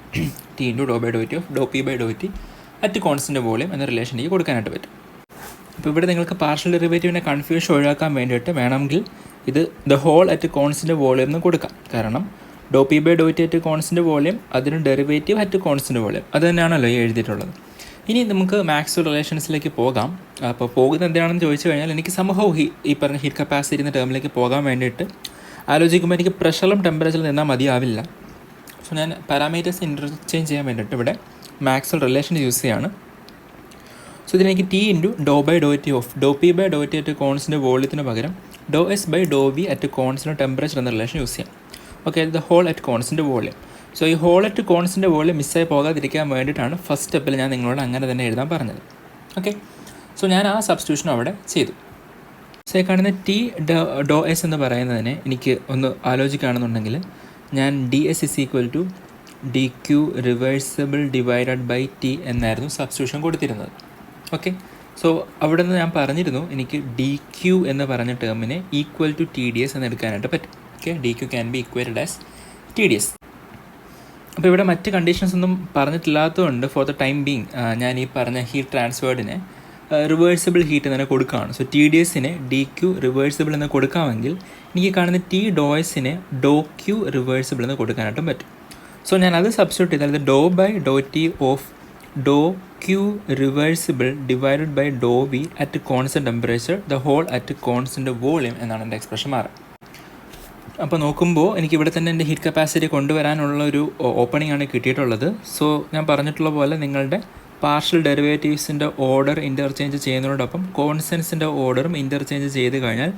Speaker 1: T × δ/δT of δP/δT at constant volume എന്ന റിലേഷൻ എനിക്ക് കൊടുക്കാനായിട്ട് പറ്റും. അപ്പോൾ ഇവിടെ നിങ്ങൾക്ക് പാർഷ്യൽ ഡെറിവേറ്റീവിൻ്റെ കൺഫ്യൂഷൻ ഒഴിവാക്കാൻ വേണ്ടിയിട്ട് വേണമെങ്കിൽ ഇത് the whole at constant volume എന്ന് കൊടുക്കാം. കാരണം δP/δT അറ്റ് കോൺസ്റ്റൻറ്റ് വോളിയം, അതിന് ഡെറിവേറ്റീവ് അറ്റ് കോൺസ്റ്റൻറ്റ് വോളിയം, അത് തന്നെയാണല്ലോ ഈ എഴുതിയിട്ടുള്ളത്. ഇനി നമുക്ക് മാക്സ്വൽ റിലേഷൻസിലേക്ക് പോകാം. അപ്പോൾ പോകുന്നത് എന്താണെന്ന് ചോദിച്ചു കഴിഞ്ഞാൽ എനിക്ക് സംഭവം ഈ പറഞ്ഞ ഹീറ്റ് കപ്പാസിറ്റി എന്ന ടേമിലേക്ക് പോകാൻ വേണ്ടിയിട്ട് ആലോചിക്കുമ്പോൾ എനിക്ക് പ്രഷറിലും ടെമ്പറേച്ചറിലും നിന്നാൽ മതിയാവില്ല. സോ ഞാൻ പാരാമീറ്റേഴ്സ് ഇൻ്റർചേഞ്ച് ചെയ്യാൻ വേണ്ടിയിട്ട് ഇവിടെ മാക്സ്വൽ റിലേഷൻ യൂസ് ചെയ്യാണ്. സോ ഇതിനെനിക്ക് T × δ/δT of δP/δT at constant വോളിയത്തിന് പകരം δS/δV അറ്റ് കോൺസ്റ്റൻറ്റ് ടെമ്പറേച്ചർ എന്ന റിലേഷൻ യൂസ് ചെയ്യാം. Okay, the whole at constant volume. So ഈ ഹോൾ അറ്റ് കോൺസ്റ്റൻറ്റ് വോളിയം മിസ്സായി പോകാതിരിക്കാൻ വേണ്ടിയിട്ടാണ് ഫസ്റ്റ് സ്റ്റെപ്പിൽ ഞാൻ നിങ്ങളോട് അങ്ങനെ തന്നെ എഴുതാൻ പറഞ്ഞത്. ഓക്കെ, സോ ഞാൻ ആ സബ്സ്റ്റിറ്റ്യൂഷൻ അവിടെ ചെയ്തു. സോ ഈ കാണുന്ന T/δS എന്ന് പറയുന്നതിനെ എനിക്ക് ഒന്ന് ആലോചിക്കുകയാണെന്നുണ്ടെങ്കിൽ ഞാൻ DS = dQ reversible divided by T എന്നായിരുന്നു സബ്സ്റ്റിറ്റ്യൂഷൻ കൊടുത്തിരുന്നത്. ഓക്കെ, സോ അവിടെ നിന്ന് ഞാൻ പറഞ്ഞിരുന്നു എനിക്ക് dQ എന്ന് പറഞ്ഞ ടേമിനെ ഈക്വൽ ടു TdS എന്ന് എടുക്കാനായിട്ട് പറ്റും. Okay, dQ can be equated as TdS. അപ്പോൾ ഇവിടെ മറ്റ് കണ്ടീഷൻസ് ഒന്നും പറഞ്ഞിട്ടില്ലാത്തതുകൊണ്ട് ഫോർ ദ ടൈം ബീങ് ഞാൻ ഈ പറഞ്ഞ ഹീറ്റ് ട്രാൻസ്ഫേർഡിനെ റിവേഴ്സിബിൾ ഹീറ്റ് എന്ന് തന്നെ കൊടുക്കുകയാണ്. സോ TdSനെ dQ റിവേഴ്സിബിൾ എന്ന് കൊടുക്കാമെങ്കിൽ എനിക്ക് കാണുന്ന T/δSനെ dQ റിവേഴ്സിബിൾ എന്ന് കൊടുക്കാനായിട്ടും പറ്റും. സോ ഞാൻ അത് സബ്സ്റ്റിറ്റ്യൂട്ട് ചെയ്താൽ ഇത് δ/δT of dQ reversible divided by dV at constant temperature the whole at constant volume എന്നാണ് എൻ്റെ എക്സ്പ്രഷൻ മാറുക. അപ്പോൾ നോക്കുമ്പോൾ എനിക്ക് ഇവിടെ തന്നെ എൻ്റെ ഹീറ്റ് കപ്പാസിറ്റി കൊണ്ടുവരാനുള്ള ഒരു ഓപ്പണിംഗ് ആണ് കിട്ടിയിട്ടുള്ളത്. സോ ഞാൻ പറഞ്ഞിട്ടുള്ള പോലെ നിങ്ങളുടെ പാർഷ്യൽ ഡെറിവേറ്റീവ്സിൻ്റെ ഓർഡർ ഇൻ്റർചേഞ്ച് ചെയ്യുന്നതോടൊപ്പം കോൺസ്റ്റൻസിൻ്റെ ഓർഡറും ഇൻ്റർചേഞ്ച് ചെയ്ത് കഴിഞ്ഞാൽ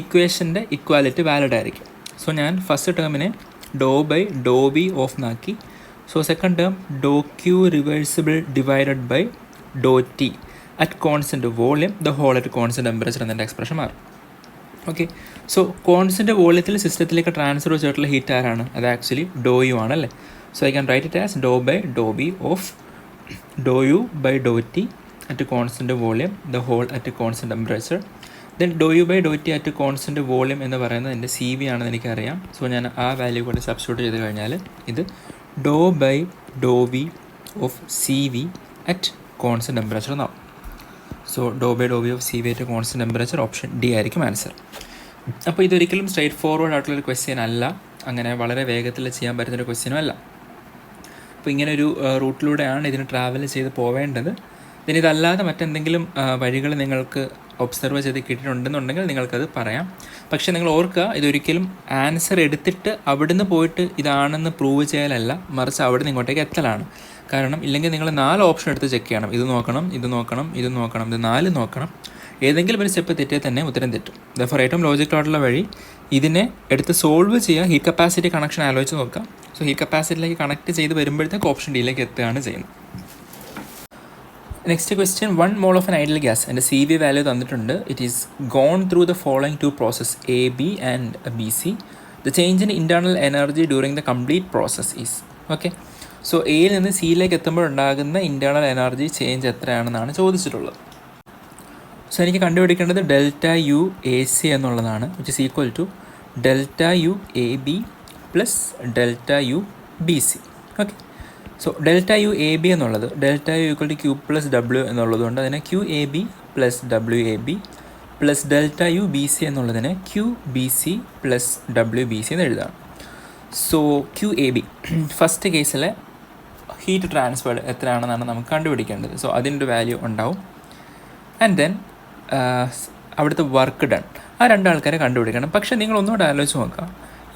Speaker 1: ഇക്വേഷൻ്റെ ഇക്വാലിറ്റി വാലിഡ് ആയിരിക്കും. സോ ഞാൻ ഫസ്റ്റ് ടേമിനെ δ/δV ഓഫ് നാക്കി. So second term dQ reversible divided by dT at constant volume the whole at constant temperature എന്നതിൻ്റെ എക്സ്പ്രഷൻ മാറും. ഓക്കെ, സോ കോൺസ്റ്റൻറ്റ് വോളിയത്തിൽ സിസ്റ്റത്തിലേക്ക് ട്രാൻസ്ഫർ ചെയ്തിട്ടുള്ള ഹീറ്റ് ആരാണ്? അത് ആക്ച്വലി dU ആണല്ലേ. So I can write it as δ/δV of dU/dT at constant volume the whole at constant temperature then do U by Dr T at constant volume എന്ന് പറയുന്നത് എൻ്റെ C V ആണെന്ന് എനിക്കറിയാം. So ഞാൻ ആ value കൂടെ substitute ചെയ്ത് കഴിഞ്ഞാൽ ഇത് doe by doe V of C V at constant temperature എന്നാവും. So Dr by doe V of C V at constant temperature option D ആയിരിക്കും ആൻസർ. അപ്പോൾ ഇതൊരിക്കലും സ്ട്രേറ്റ് ഫോർവേഡ് ആയിട്ടുള്ളൊരു ക്വസ്റ്റ്യൻ അല്ല, അങ്ങനെ വളരെ വേഗത്തിൽ ചെയ്യാൻ പറ്റുന്നൊരു ക്വസ്റ്റ്യനും അല്ല. അപ്പോൾ ഇങ്ങനൊരു റൂട്ടിലൂടെയാണ് ഇതിന് ട്രാവൽ ചെയ്ത് പോവേണ്ടത്. പിന്നെ ഇതല്ലാതെ മറ്റെന്തെങ്കിലും വഴികൾ നിങ്ങൾക്ക് ഒബ്സർവ് ചെയ്ത് കിട്ടിയിട്ടുണ്ടെന്നുണ്ടെങ്കിൽ നിങ്ങൾക്കത് പറയാം. പക്ഷേ നിങ്ങൾ ഓർക്കുക, ഇതൊരിക്കലും ആൻസർ എടുത്തിട്ട് അവിടുന്ന് പോയിട്ട് ഇതാണെന്ന് പ്രൂവ് ചെയ്യലല്ല, മറിച്ച് അവിടെ നിന്ന് ഇങ്ങോട്ടേക്ക് എത്തലാണ്. കാരണം ഇല്ലെങ്കിൽ നിങ്ങൾ 4 ഓപ്ഷൻ എടുത്ത് ചെക്ക് ചെയ്യണം. ഇത് നോക്കണം, ഇത് നോക്കണം, ഇത് നോക്കണം, ഇത് 4 നോക്കണം. ഏതെങ്കിലും ഒരു സ്റ്റെപ്പ് തെറ്റിയാൽ തന്നെ ഉത്തരം തെറ്റും. ദെർഫോർ ഏറ്റവും ലോജിക്കലായിട്ടുള്ള വഴി ഇതിനെ എടുത്ത് സോൾവ് ചെയ്യുക, ഹീറ്റ് കപ്പാസിറ്റി കണക്ഷൻ ആലോചിച്ച് നോക്കാം. സോ ഹീറ്റ് കപ്പാസിറ്റിയിലേക്ക് കണക്ട് ചെയ്ത് വരുമ്പോഴത്തേക്ക് ഓപ്ഷൻ ഡിയിലേക്ക് എത്തുകയാണ് ചെയ്യുന്നത്. Next question, 1 mole of an ideal gas എൻ്റെ സി വി വാല്യൂ തന്നിട്ടുണ്ട്. It is gone through the following 2 process A B and B C. The change in internal energy during the complete process is. Okay, so എയിൽ നിന്ന് സിയിലേക്ക് എത്തുമ്പോഴുണ്ടാകുന്ന internal energy change എത്രയാണെന്നാണ് ചോദിച്ചിട്ടുള്ളത്. So എനിക്ക് കണ്ടുപിടിക്കേണ്ടത് delta U A C എന്നുള്ളതാണ്, which is equal to delta U A B plus delta U B C. Okay, so delta U A B എന്നുള്ളത് delta U equal to Q plus W എന്നുള്ളത് കൊണ്ട് അതിനെ Q A B plus W A B plus delta U B C എന്നുള്ളതിനെ Q B C plus W B C എന്ന് എഴുതാം. So Q A B first കേസിലെ heat transferred എത്രയാണെന്നാണ് നമുക്ക് കണ്ടുപിടിക്കേണ്ടത്. സോ അതിൻ്റെ വാല്യൂ ഉണ്ടാവും. ആൻഡ് ദെൻ അവിടുത്തെ വർക്ക് ഡൺ, ആ 2 ആൾക്കാരെ കണ്ടുപിടിക്കണം. പക്ഷേ നിങ്ങൾ ഒന്നുകൂടെ ആലോചിച്ച് നോക്കുക,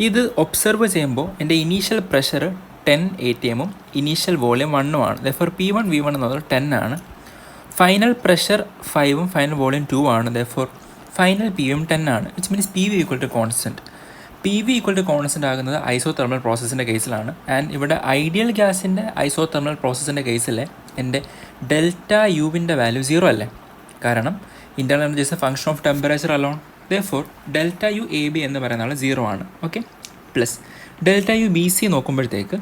Speaker 1: ഇത് ഒബ്സർവ് ചെയ്യുമ്പോൾ എൻ്റെ initial pressure 10 ATM initial volume 1 ആണ്. ദെർഫോർ P1 V1 എന്നുള്ളത് 10 ആണ്. ഫൈനൽ പ്രഷർ 5 ഫൈനൽ വോളിയം 2 ആണ്. ദെർഫോർ ഫൈനൽ PV 10 ആണ്, which means PV equal to constant. PV equal to constant ആകുന്നത് ഐസോതെർമൽ പ്രോസസ്സിൻ്റെ കേസിലാണ്. ആൻഡ് ഇവിടെ ഐഡിയൽ ഗ്യാസിൻ്റെ ഐസോതെർമൽ പ്രോസസ്സിൻ്റെ കേസിൽ എൻ്റെ ഡെൽറ്റ യുവിൻ്റെ വാല്യൂ 0 അല്ലേ, കാരണം internal energy is a function of temperature alone. Therefore delta U A B എന്ന് പറയുന്ന ആൾ 0 ആണ്. Okay, plus delta U B C നോക്കുമ്പോഴത്തേക്ക്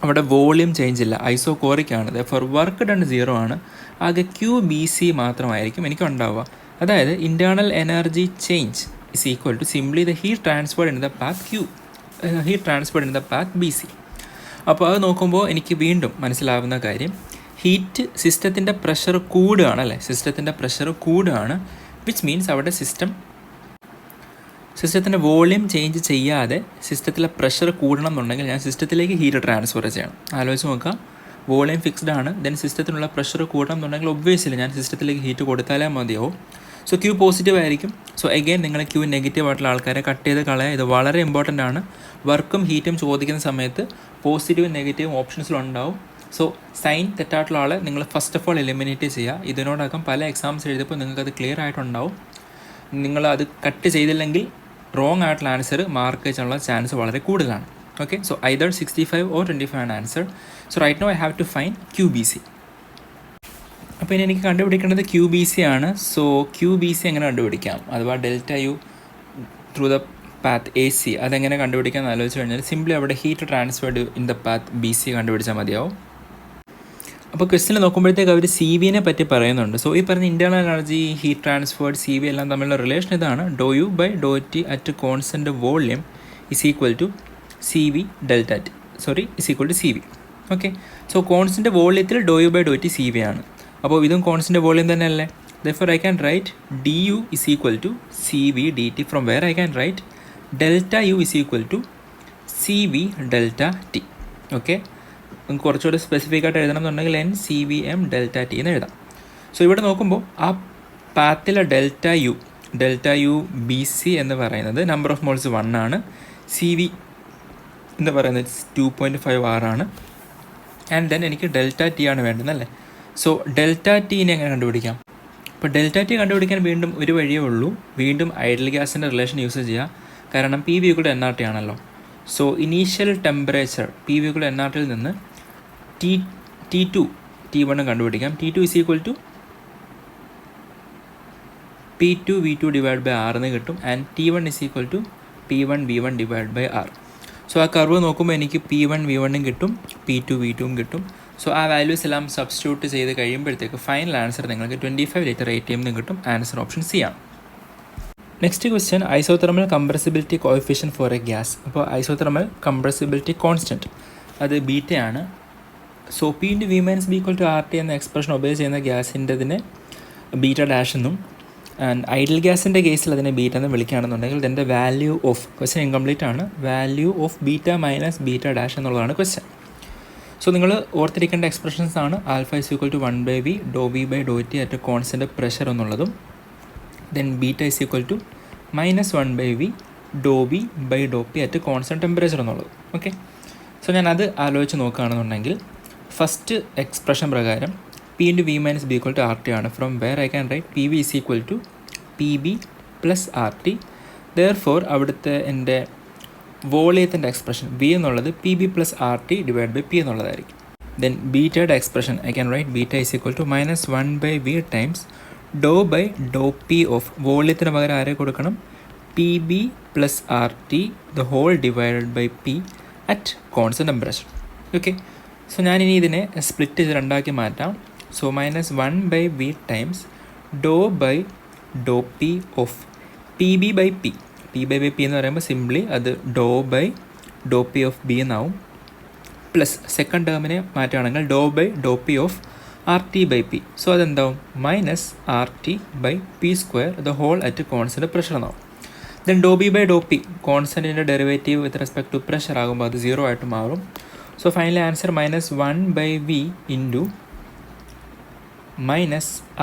Speaker 1: അവിടെ വോളിയം ചേഞ്ച് ഇല്ല, ഐസോകോറിക് ആണ്. ദെർഫോർ വർക്ക് ഡൺ 0 ആണ്. ആകെ ക്യൂ ബി സി മാത്രമായിരിക്കും എനിക്ക് ഉണ്ടാവുക. അതായത് internal energy change is equal to simply the heat transferred in the path Q, heat transferred in the path B C. അപ്പോൾ അത് നോക്കുമ്പോൾ എനിക്ക് വീണ്ടും മനസ്സിലാവുന്ന കാര്യം, ഹീറ്റ് സിസ്റ്റത്തിൻ്റെ പ്രഷർ കൂടുകയാണ് അല്ലേ, സിസ്റ്റത്തിൻ്റെ പ്രഷർ കൂടുകയാണ്, വിച്ച് മീൻസ് അവിടെ സിസ്റ്റത്തിൻ്റെ വോളിയം ചേഞ്ച് ചെയ്യാതെ സിസ്റ്റത്തിലെ പ്രഷർ കൂടണം എന്നുണ്ടെങ്കിൽ ഞാൻ സിസ്റ്റത്തിലേക്ക് ഹീറ്റ് ട്രാൻസ്ഫർ ചെയ്യണം. ആലോചിച്ച് നോക്കാം, വോളിയം ഫിക്സ്ഡ് ആണ്, ദെൻ സിസ്റ്റത്തിനുള്ള പ്രഷർ കൂടണം എന്നുണ്ടെങ്കിൽ ഒബ്വിയസ്ലി ഞാൻ സിസ്റ്റത്തിലേക്ക് ഹീറ്റ് കൊടുത്താലേ മതിയാവും. സോ ക്യൂ പോസിറ്റീവ് ആയിരിക്കും. സോ അഗെയിൻ നിങ്ങൾ ക്യൂ നെഗറ്റീവ് ആയിട്ടുള്ള ആൾക്കാരെ കട്ട് ചെയ്ത് കളയുക. ഇത് വളരെ ഇമ്പോർട്ടൻ്റ് ആണ്. വർക്കും ഹീറ്റും ചോദിക്കുന്ന സമയത്ത് പോസിറ്റീവും നെഗറ്റീവും ഓപ്ഷൻസിലുണ്ടാവും. സോ സൈൻ തെറ്റായിട്ടുള്ള ആളെ നിങ്ങൾ ഫസ്റ്റ് ഓഫ് ഓൾ എലിമിനേറ്റ് ചെയ്യുക. ഇതിനോടകം പല എക്സാംസ് എഴുതിയപ്പോൾ നിങ്ങൾക്കത് ക്ലിയർ ആയിട്ടുണ്ടാവും. നിങ്ങൾ അത് കട്ട് ചെയ്തില്ലെങ്കിൽ റോങ് ആയിട്ടുള്ള ആൻസർ മാർക്ക് ചെയ്യാനുള്ള ചാൻസ് വളരെ കൂടുതലാണ്. ഓക്കെ, സോ ഐദർ 65 or 25 ആണ് answer. So right now I have to find Q B C. അപ്പോൾ ഇനി എനിക്ക് കണ്ടുപിടിക്കേണ്ടത് ക്യൂ ബി സി ആണ്. സോ ക്യൂ ബി സി എങ്ങനെ കണ്ടുപിടിക്കാം, അഥവാ delta U through the path A C അതെങ്ങനെ കണ്ടുപിടിക്കാമെന്ന് ആലോചിച്ച് കഴിഞ്ഞാൽ സിംപ്ലി അവിടെ heat transferred in the path B C കണ്ടുപിടിച്ചാൽ മതിയാവും. അപ്പോൾ ക്വസ്റ്റിൽ നോക്കുമ്പോഴത്തേക്ക് അവർ സി വിനെ പറ്റി പറയുന്നുണ്ട്. സോ ഈ പറഞ്ഞ internal energy, heat transferred, C V എല്ലാം തമ്മിലുള്ള റിലേഷൻ ഇതാണ്. Doe U by Dr T at constant volume is equal to C V delta T, sorry is equal to C V. Okay, so constant വോളിയത്തിൽ doe U by Dr T C V ആണ്. അപ്പോൾ ഇതും constant volume തന്നെ അല്ലേ. Therefore I can write D U is equal to C V D T, from where I can right delta U is equal to C V delta T. Okay, നിങ്ങൾക്ക് കുറച്ചുകൂടി specific ആയിട്ട് എഴുതണം എന്നുണ്ടെങ്കിൽ N C V M delta T എന്ന് എഴുതാം. സോ ഇവിടെ നോക്കുമ്പോൾ ആ പാത്തിലെ ഡെൽറ്റ യു ബി സി എന്ന് പറയുന്നത് നമ്പർ ഓഫ് മോൾസ് 1 ആണ്, സി വി എന്ന് പറയുന്നത് 2.5 R ആണ്. ആൻഡ് ദെൻ എനിക്ക് ഡെൽറ്റ ടി ആണ് വേണ്ടതല്ലേ. സോ ഡെൽറ്റ ടീനെ എങ്ങനെ കണ്ടുപിടിക്കാം? അപ്പോൾ ഡെൽറ്റ ടി കണ്ടുപിടിക്കാൻ വീണ്ടും ഒരു വഴിയേ ഉള്ളൂ, വീണ്ടും ഐഡിയൽ ഗ്യാസിൻ്റെ റിലേഷൻ യൂസ് ചെയ്യുക. കാരണം പി വി കൂടെ NRT ആണല്ലോ. So initial temperature P V കൂടെ NRTയിൽ നിന്ന് T2 T1 കണ്ടുപിടിക്കാം. T2 is equal to P2 V2 divide by R എന്ന് കിട്ടും. And T1 is equal to P1 V1 divide by R. So ആ കർവ് നോക്കുമ്പോൾ എനിക്ക് P1 V1 കിട്ടും, P2 V2 കിട്ടും. സോ ആ വാല്യൂസ് എല്ലാം സബ്സ്റ്റിറ്റ്യൂട്ട് ചെയ്ത് കഴിയുമ്പോഴത്തേക്ക് ഫൈനൽ ആൻസർ നിങ്ങൾക്ക് 25 ലിറ്റർ ATM കിട്ടും. ആൻസർ ഓപ്ഷൻ സി ആണ്. Next question isothermal compressibility coefficient for a gas. അപ്പോൾ ഐസോതെർമൽ കംപ്രസിബിലിറ്റി കോൺസ്റ്റൻറ്റ് അത് ബീറ്റയാണ്. So P into V minus B equal to R T എന്ന എക്സ്പ്രഷൻ ഒബേ ചെയ്യുന്ന ഗ്യാസിൻ്റെതിനെ ബീറ്റ ഡാഷ് എന്നും ആൻഡ് ഐഡിയൽ ഗ്യാസിൻ്റെ കേസിൽ അതിനെ ബീറ്റ എന്ന് വിളിക്കുകയാണെന്നുണ്ടെങ്കിൽ ഇതിൻ്റെ വാല്യൂ ഓഫ് ക്വസ്റ്റ്യൻ ഇൻകംപ്ലീറ്റ് ആണ്. Value of beta minus beta dash എന്നുള്ളതാണ് ക്വസ്റ്റ്യൻ. സോ നിങ്ങൾ ഓർത്തിരിക്കേണ്ട എക്സ്പ്രഷൻസ് ആണ് alpha is equal to 1/v doe V by Dr T at constant pressure എന്നുള്ളതും then beta is equal to -1/v doe V by doe P at constant temperature എന്നുള്ളത്. Okay, so ഞാൻ അത് ആലോചിച്ച് നോക്കുകയാണെന്നുണ്ടെങ്കിൽ first expression പ്രകാരം P into V minus B equal to R T ആണ്. From where I can write P V is equal to P B plus R T. Therefore അവിടുത്തെ എൻ്റെ വോളിയത്തിൻ്റെ എക്സ്പ്രഷൻ വി എന്നുള്ളത് P B plus R T divide by P എന്നുള്ളതായിരിക്കും. Then ബീറ്റയുടെ expression I can write beta is equal to -1/v times doe by doe P of വോളിയത്തിന് പകരം ആരെ കൊടുക്കണം P B plus R T the whole divided by P at constant temperature. Okay, so ഞാനിനി ഇതിനെ split ചെയ്ത് രണ്ടാക്കി മാറ്റാം. So -1/v times doe by doe P of P B by P. P by P എന്ന് പറയുമ്പോൾ simply അത് doe by doe P of B എന്നാവും. Plus second ടേമിനെ മാറ്റുകയാണെങ്കിൽ doe by doe P of R T by P. So അതെന്താവും -R T by P square the whole at constant pressure എന്നാവും. Then doe B by doe P കോൺസ്റ്റൻറ്റിൻ്റെ derivative with respect to pressure ആകുമ്പോൾ അത് 0 ആയിട്ട് മാറും. So finally answer -1/v into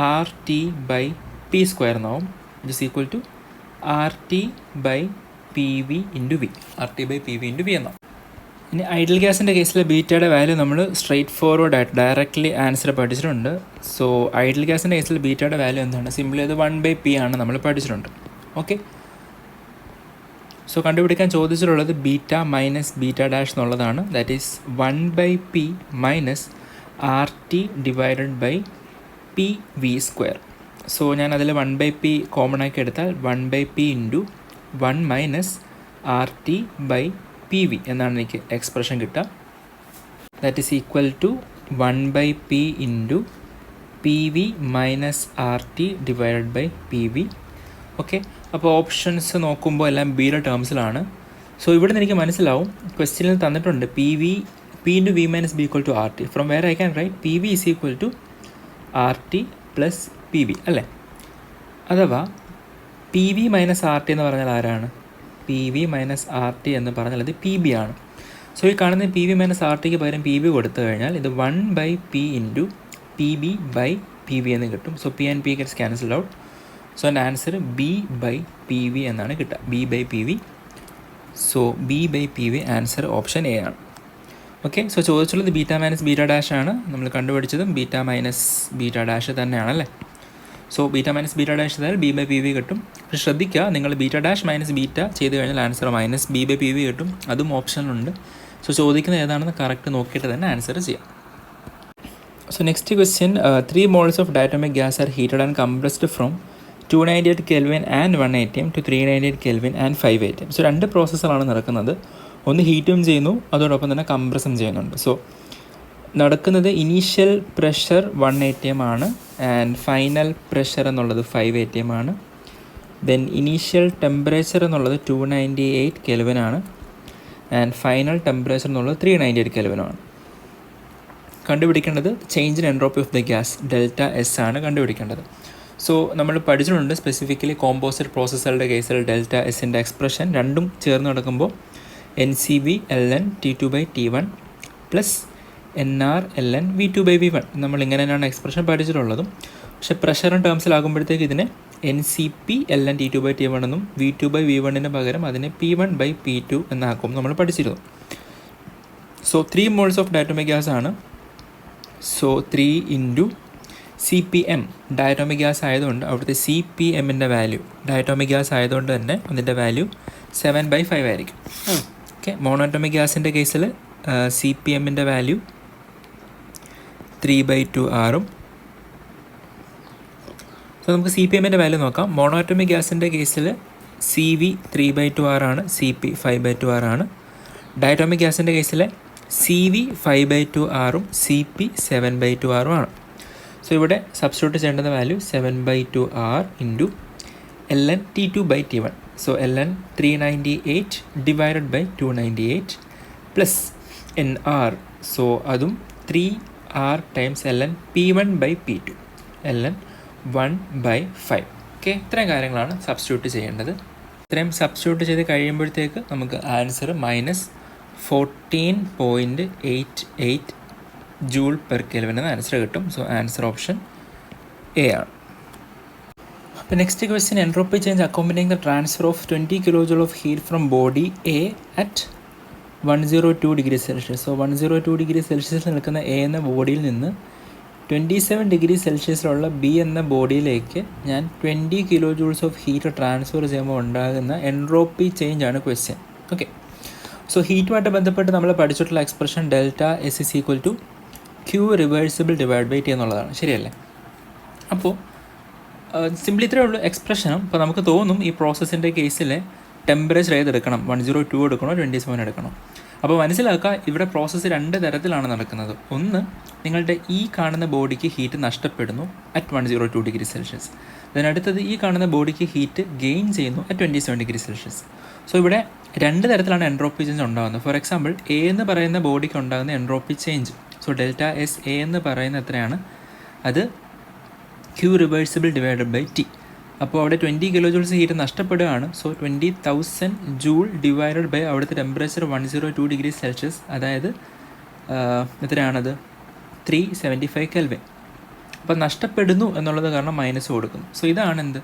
Speaker 1: -R T by P square എന്നാവും. It is equal to R T by P V into V. R T by P V into V എന്നാവും. ഇനി ideal ഗ്യാസിൻ്റെ കേസിൽ ബീറ്റയുടെ വാല്യൂ നമ്മൾ സ്ട്രെയിറ്റ് ഫോർവേഡ് ആയിട്ട് directly answer പഠിച്ചിട്ടുണ്ട്. So ideal ഗ്യാസിൻ്റെ കേസിൽ ബീറ്റയുടെ വാല്യൂ എന്താണ്? സിംപ്ലി അത് 1/p ആണ് നമ്മൾ പഠിച്ചിട്ടുണ്ട്. ഓക്കെ, സോ കണ്ടുപിടിക്കാൻ ചോദിച്ചിട്ടുള്ളത് ബീറ്റ മൈനസ് ബീറ്റ ഡാഷ് എന്നുള്ളതാണ്. That is 1/p minus R T divided by P V square. So ഞാൻ അതിൽ 1/p കോമൺ ആക്കി എടുത്താൽ 1/p into 1 minus R T by P V എന്നാണ് എനിക്ക് എക്സ്പ്രഷൻ കിട്ടുക. That is equal to 1/p into P V minus R T divided by P V. Okay, അപ്പോൾ options നോക്കുമ്പോൾ എല്ലാം ബിയുടെ ടേംസിലാണ്. സോ ഇവിടെ നിന്ന് എനിക്ക് മനസ്സിലാവും ക്വസ്റ്റ്യനിൽ തന്നിട്ടുണ്ട് P into V minus B equal to R T. From where I can write P V is equal to R T plus P V അല്ലേ. അഥവാ P V minus R T എന്ന് പറഞ്ഞാൽ ആരാണ്? P V minus R T എന്ന് പറഞ്ഞാൽ അത് P B ആണ്. So ഈ കാണുന്ന പി വി മൈനസ് ആർ ടിക്ക് പകരം പി ബി കൊടുത്തു കഴിഞ്ഞാൽ ഇത് 1/p into P B by P V എന്ന് കിട്ടും. So P and P gets cancelled out. So എൻ്റെ answer B by P V എന്നാണ് കിട്ടുക. B by P V. So B by P V answer option A ആണ്. Okay, so ചോദിച്ചുള്ളത് beta minus beta dash ആണ്. നമ്മൾ കണ്ടുപിടിച്ചതും beta minus beta dash തന്നെയാണല്ലേ. So beta minus beta dash ചെയ്താൽ B by P V കിട്ടും. പക്ഷേ ശ്രദ്ധിക്കുക, നിങ്ങൾ ബീറ്റ ഡാഷ് മൈനസ് ബീറ്റ ചെയ്ത് കഴിഞ്ഞാൽ answer minus B by P V കിട്ടും. അതും ഓപ്ഷനിലുണ്ട്. സോ ചോദിക്കുന്നത് ഏതാണെന്ന് കറക്റ്റ് നോക്കിയിട്ട് തന്നെ ആൻസർ ചെയ്യാം. So next question 3 moles of diatomic gas are heated and compressed from 298 Kelvin and 1 atm to 398 Kelvin and 5 atm. So 2 പ്രോസസ്സുകളാണ് നടക്കുന്നത്. ഒന്ന് ഹീറ്റും ചെയ്യുന്നു, അതോടൊപ്പം തന്നെ കംപ്രസും ചെയ്യുന്നുണ്ട്. സോ നടക്കുന്നത് ഇനീഷ്യൽ പ്രഷർ 1 atm ആണ് ആൻഡ് ഫൈനൽ പ്രഷർ എന്നുള്ളത് 5 atm ആണ്. ദെൻ ഇനീഷ്യൽ ടെമ്പറേച്ചർ എന്നുള്ളത് 298 Kelvin ആണ് ആൻഡ് ഫൈനൽ ടെമ്പറേച്ചർ എന്നുള്ളത് 398 Kelvin ആണ്. കണ്ടുപിടിക്കേണ്ടത് change in entropy of the gas delta S ആണ് കണ്ടുപിടിക്കേണ്ടത്. സോ നമ്മൾ പഠിച്ചിട്ടുണ്ട് സ്പെസിഫിക്കലി കോമ്പോസിറ്റ് പ്രോസസ്സുകളുടെ കേസിൽ ഡെൽറ്റ എസിൻ്റെ എക്സ്പ്രഷൻ രണ്ടും ചേർന്ന് നടക്കുമ്പോൾ NCV ln T2/T1 plus NR ln V2/V1. നമ്മളിങ്ങനെ തന്നെയാണ് എക്സ്പ്രഷൻ പഠിച്ചിട്ടുള്ളതും. പക്ഷേ പ്രഷറിൻ ടേംസിലാകുമ്പോഴത്തേക്ക് ഇതിനെ NCP ln T2/T1 എന്നും V2/V1 പകരം അതിനെ P1/P2 എന്നാക്കും നമ്മൾ പഠിച്ചിരുന്നു. So 3 moles of diatomic gas ആണ്. So 3 into CPM diatomic gas ആയതുകൊണ്ട് അവിടുത്തെ CPMൻ്റെ വാല്യൂ ഡയറ്റോമിക് ഗ്യാസ് ആയതുകൊണ്ട് തന്നെ അതിൻ്റെ വാല്യൂ 7/5 ആയിരിക്കും. ഓക്കെ, മോണോറ്റോമിക് ഗ്യാസിൻ്റെ കേസിൽ CPMൻ്റെ വാല്യൂ 3/2 ആറും. സോ നമുക്ക് CPMൻ്റെ വാല്യൂ നോക്കാം. മോണോറ്റോമിക് ഗ്യാസിൻ്റെ കേസിൽ CV 3/2 ആറാണ്, CP 5/2 ആറാണ്. ഡയറ്റോമിക് ഗ്യാസിൻ്റെ കേസിൽ CV 5/2 ആറും CP 7/2 ആറും ആണ്. സോ ഇവിടെ സബ്സ്റ്റിറ്റ്യൂട്ട് ചെയ്യേണ്ടുന്ന value 7/2 R into ln T2 by T1. So ln 398 divided by 298 plus nr. So അതും 3r times ln P1 by P2 ln 1 by 5. Okay, ഇത്രയും കാര്യങ്ങളാണ് സബ്സ്റ്റിറ്റ്യൂട്ട് ചെയ്യേണ്ടത്. ഇത്രയും സബ്സ്റ്റിറ്റ്യൂട്ട് ചെയ്ത് കഴിയുമ്പോഴത്തേക്ക് നമുക്ക് ആൻസർ -14.88 ജൂൾ പെർ കെൽവിൻ എന്ന ആൻസർ കിട്ടും. സോ ആൻസർ ഓപ്ഷൻ എ ആണ്. അപ്പോൾ next question, entropy change accompanying the transfer of 20 kJ of heat from body A at 102 degree Celsius. So 102 degree സെൽഷ്യസിൽ നിൽക്കുന്ന എ എന്ന ബോഡിയിൽ നിന്ന് 27 ഡിഗ്രി സെൽഷ്യസിലുള്ള ബി എന്ന ബോഡിയിലേക്ക് ഞാൻ 20 kJ ഓഫ് ഹീറ്റ് ട്രാൻസ്ഫർ ചെയ്യുമ്പോൾ ഉണ്ടാകുന്ന എൻട്രോപ്പി ചേഞ്ച് ആണ് ക്വസ്റ്റ്യൻ. ഓക്കെ, സോ ഹീറ്റുമായിട്ട് ബന്ധപ്പെട്ട് നമ്മൾ പഠിച്ചിട്ടുള്ള expression delta S is equal to Q reversible divide by T എന്നുള്ളതാണ്, ശരിയല്ലേ? അപ്പോൾ സിംപ്ലി ഇത്രയേ ഉള്ളൂ എക്സ്പ്രഷനും. ഇപ്പോൾ നമുക്ക് തോന്നും ഈ പ്രോസസ്സിൻ്റെ കേസിൽ ടെമ്പറേച്ചർ ഏതെടുക്കണം, 102 എടുക്കണോ 27 എടുക്കണോ? അപ്പോൾ മനസ്സിലാക്കുക, ഇവിടെ പ്രോസസ്സ് 2 തരത്തിലാണ് നടക്കുന്നത്. ഒന്ന്, നിങ്ങളുടെ ഈ കാണുന്ന ബോഡിക്ക് ഹീറ്റ് നഷ്ടപ്പെടുന്നു അറ്റ് 102 ഡിഗ്രി സെൽഷ്യസ്. അതിനടുത്തത് ഈ കാണുന്ന ബോഡിക്ക് ഹീറ്റ് ഗെയിൻ ചെയ്യുന്നു അറ്റ് 27 ഡിഗ്രി സെൽഷ്യസ്. സോ ഇവിടെ 2 തരത്തിലാണ് എൻട്രോപ്പി ചേഞ്ച് ഉണ്ടാകുന്നത്. ഫോർ എക്സാമ്പിൾ, എ എന്ന് പറയുന്ന ബോഡിക്ക് ഉണ്ടാകുന്ന entropy change, so delta S A എന്ന് പറയുന്ന എത്രയാണ്? അത് Q reversible divided by T. അപ്പോൾ അവിടെ 20 kJ ഹീറ്റ് നഷ്ടപ്പെടുകയാണ്. സോ 20,000 ജൂൾ ഡിവൈഡഡ് ബൈ അവിടുത്തെ ടെമ്പറേച്ചർ 102 ഡിഗ്രി സെൽഷ്യസ്, അതായത് എത്രയാണത്? 375 കെൽവിൻ. അപ്പോൾ നഷ്ടപ്പെടുന്നു എന്നുള്ളത് കാരണം മൈനസ് കൊടുക്കുന്നു. സോ ഇതാണ് എന്ത്?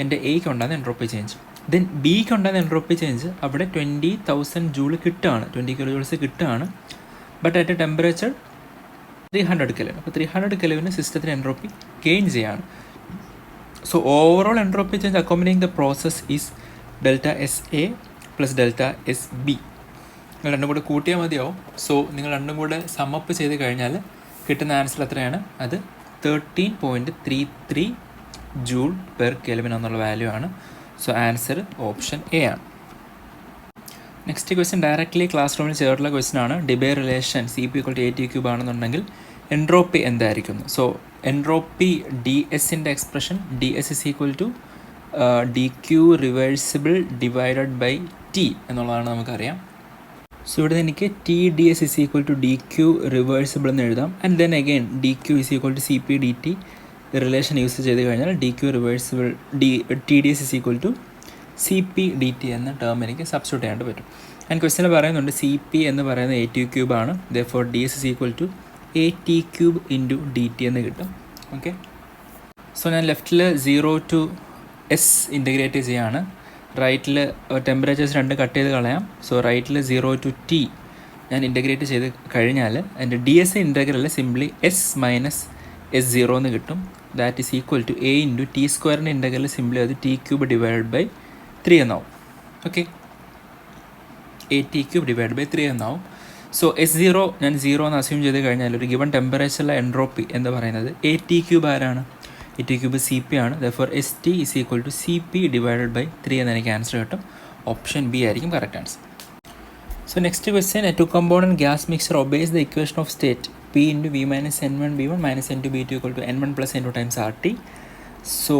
Speaker 1: എൻ്റെ എയ്ക്ക് ഉണ്ടാകുന്ന എൻട്രോപ്പി ചേഞ്ച്. ദെൻ ബിക്ക് ഉണ്ടാകുന്ന എൻട്രോപ്പി ചേഞ്ച് അവിടെ 20,000 ജൂൾ കിട്ടുകയാണ്, 20 kJ കിട്ടുകയാണ്, but at a temperature 300 kelvin. അപ്പോൾ 300 കെൽവിന് സിസ്റ്റത്തിന് എൻട്രോപ്പി ഗെയിൻ ചെയ്യാണ്. So overall entropy change accompanying the process is delta S A plus delta S B. നിങ്ങൾ രണ്ടും കൂടെ കൂട്ടിയാൽ മതിയാവും. സോ നിങ്ങൾ രണ്ടും കൂടെ സമ്മപ്പ് ചെയ്ത് കഴിഞ്ഞാൽ കിട്ടുന്ന ആൻസർ എത്രയാണ്? അത് 13.33 ജൂൾ പെർ കെൽവിൻ എന്നുള്ള വാല്യൂ ആണ്. സോ ആൻസർ ഓപ്ഷൻ എ ആണ്. നെക്സ്റ്റ് ക്വസ്റ്റ്യൻ ഡയറക്റ്റ്ലി ക്ലാസ് റൂമിൽ ചേർത്തുള്ള ക്വസ്റ്റ്യൻ ആണ്. Debye relation C P equal to A T cube ആണെന്നുണ്ടെങ്കിൽ എൻട്രോപ്പി എന്തായിരിക്കും? സോ എൻട്രോപ്പി ഡി എസിൻ്റെ expression D S is equal to D Q reversible divided by T എന്നുള്ളതാണ് നമുക്കറിയാം. So ഇവിടെ എനിക്ക് T D S is equal to D Q reversible എന്ന് എഴുതാം. And then again D Q is equal to C P D T relation use ചെയ്ത് കഴിഞ്ഞാൽ D Q reversible T D S is equal to C P D T എന്ന term എനിക്ക് substitute ചെയ്യാണ്ട് പറ്റും. And ക്വസ്റ്റ്യനിൽ പറയുന്നുണ്ട് സി പി എന്ന് പറയുന്നത് എ ടി ക്യൂബ് ആണ്. Therefore D S is equal to A T cube into D T എന്ന് കിട്ടും. ഓക്കെ, സോ ഞാൻ ലെഫ്റ്റിൽ 0 to S ഇൻറ്റഗ്രേറ്റ് ചെയ്യാണ്. റൈറ്റിൽ ടെമ്പറേച്ചേഴ്സ് 2 കട്ട് ചെയ്ത് കളയാം. സോ റൈറ്റിൽ 0 to T ഞാൻ ഇൻറ്റഗ്രേറ്റ് ചെയ്ത് കഴിഞ്ഞാൽ എൻ്റെ D S integral simply S minus S0 എന്ന് കിട്ടും. That is equal to A into T സ്ക്വയറിൻ്റെ ഇൻറ്റഗ്രൽ സിംപ്ലി അത് ടി ക്യൂബ് ഡിവൈഡ് ബൈ 3 എന്നാവും. Okay, A T cube divide by 3 എന്നാവും. സോ S0 ഞാൻ 0 എന്ന് അസ്യൂം ചെയ്ത് കഴിഞ്ഞാൽ ഒരു ഗിവൺ ടെമ്പറേച്ചറിലെ എൻട്രോപ്പി എന്ന് പറയുന്നത് എ ടി ക്യൂബ് ആരാണ്? A T cube C P ആണ്. Therefore S T is equal to C P divided by 3 എന്ന് എനിക്ക് ആൻസർ കിട്ടും. ഓപ്ഷൻ ബി ആയിരിക്കും correct answer. So next question, a two component gas mixer obeys the equation of state P into V minus N1 B1 minus N2 B2 equal to N1 plus N2 times RT. So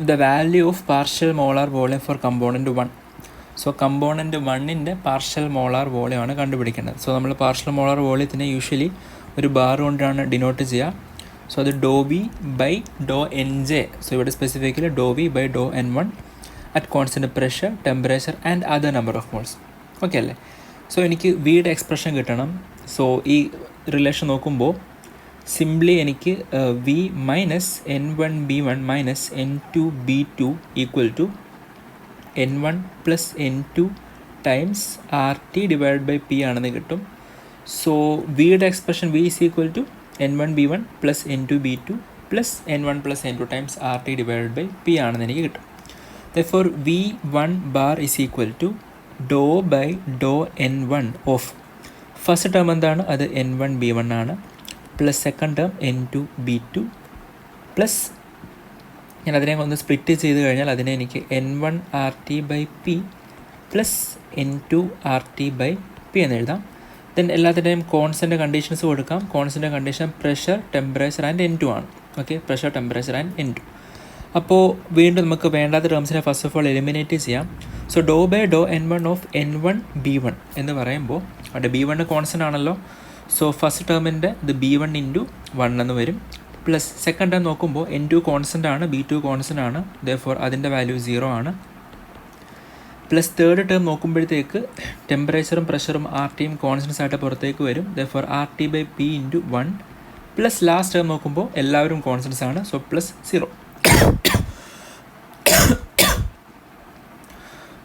Speaker 1: the value of partial molar volume for component 1. So component 1-ൻ്റെ partial molar volume ആണ് കണ്ടുപിടിക്കേണ്ടത്. So നമ്മൾ partial molar വോളിയത്തിനെ usually ഒരു bar കൊണ്ടാണ് denote ചെയ്യുക. So അത് doe V by doe N J. So ഇവിടെ specifically doe V by Dr N1 at constant pressure, temperature and other number of moles. Okay അല്ലേ? സോ എനിക്ക് വിയുടെ എക്സ്പ്രഷൻ കിട്ടണം. സോ ഈ റിലേഷൻ നോക്കുമ്പോൾ സിംപ്ലി എനിക്ക് V minus N1 B1 minus N2 B2 equal to N1 plus N2 times RT divide by P ആണെന്ന് കിട്ടും. So വിയുടെ expression V is equal to N1 B1 plus N2 B2 plus N1 plus N2 times RT divide by P ആണെന്ന് എനിക്ക് കിട്ടും. Therefore V1 bar is equal to ഡോ by Dr N1 of first term എന്താണ്? അത് N1 B1 ആണ്, plus second term N2 B2 plus ഞാൻ അതിനെ ഒന്ന് സ്പ്ലിറ്റ് ചെയ്ത് കഴിഞ്ഞാൽ അതിനെ എനിക്ക് N1 RT by P plus N2 RT by P എന്ന് എഴുതാം. ദെൻ എല്ലാത്തിൻ്റെയും കോൺസ്റ്റൻ്റ് കണ്ടീഷൻസ് കൊടുക്കാം. Constant condition pressure, temperature and N2 ആണ്. Okay, pressure, temperature and N2. അപ്പോൾ വീണ്ടും നമുക്ക് വേണ്ടാത്ത ടേംസിനെ ഫസ്റ്റ് ഓഫ് ഓൾ എലിമിനേറ്റ് ചെയ്യാം. So Dr by Dr N1 of N1 B1 എന്ന് പറയുമ്പോൾ അവിടെ B1 കോൺസ്റ്റൻ്റ് ആണല്ലോ. സോ ഫസ്റ്റ് ടേമിൻ്റെ ഇത് B1 ഇൻറ്റു 1 എന്ന് വരും. പ്ലസ് സെക്കൻഡ് ടേം നോക്കുമ്പോൾ N2 കോൺസ്റ്റൻ്റ് ആണ്, B2 കോൺസ്റ്റൻ്റ് ആണ്, ദെർഫോർ അതിൻ്റെ വാല്യൂ 0 ആണ്. പ്ലസ് തേർഡ് ടേം നോക്കുമ്പോഴത്തേക്ക് ടെമ്പറേച്ചറും പ്രഷറും RTയും കോൺസ്റ്റൻസ് ആയിട്ട് പുറത്തേക്ക് വരും, therefore RT by P into 1. Plus last term നോക്കുമ്പോൾ എല്ലാവരും കോൺസ്റ്റൻസ് ആണ്, so plus 0.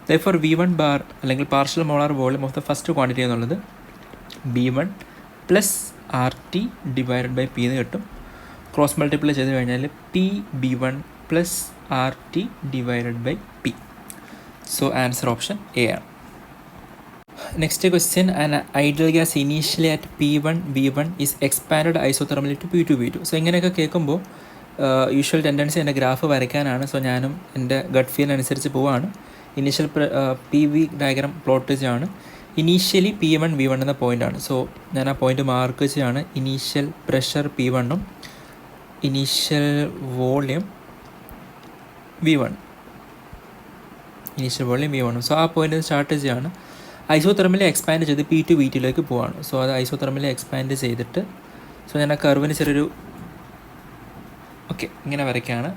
Speaker 1: Therefore V1 bar അല്ലെങ്കിൽ partial molar volume of the first quantity എന്നുള്ളത് B1 plus RT divided by P എന്ന് കിട്ടും. ക്രോസ് മൾട്ടിപ്ലൈ ചെയ്ത് കഴിഞ്ഞാൽ PB1 plus RT divided by P. So answer option A ആണ്. Next question, an ideal gas initially at P1 V1 is expand isothermally to P2 V2. So ഇങ്ങനെയൊക്കെ കേൾക്കുമ്പോൾ usual tendency എൻ്റെ graph വരയ്ക്കാനാണ്. So ഞാനും എൻ്റെ gut feel അനുസരിച്ച് പോവാണ്. Initial PV diagram plot ചെയ്യാണ്. ഇനീഷ്യലി P1 V1 എന്ന പോയിൻ്റാണ്. സോ ഞാൻ ആ പോയിൻ്റ് മാർക്ക് ചെയ്യാണ്. ഇനീഷ്യൽ പ്രഷർ P1ഉം initial volume V1. Initial volume V1. So ആ പോയിൻ്റിൽ സ്റ്റാർട്ട് ചെയ്യാണ്. ഐസോതെർമലി എക്സ്പാൻഡ് ചെയ്ത് P2 V2ലേക്ക് പോവാണ്. സോ അത് ഐസോതെർമലി എക്സ്പാൻഡ് ചെയ്തിട്ട് സോ ഞാൻ ആ കർവിന് ചെറിയൊരു ഇങ്ങനെ വരയ്ക്കാണ്.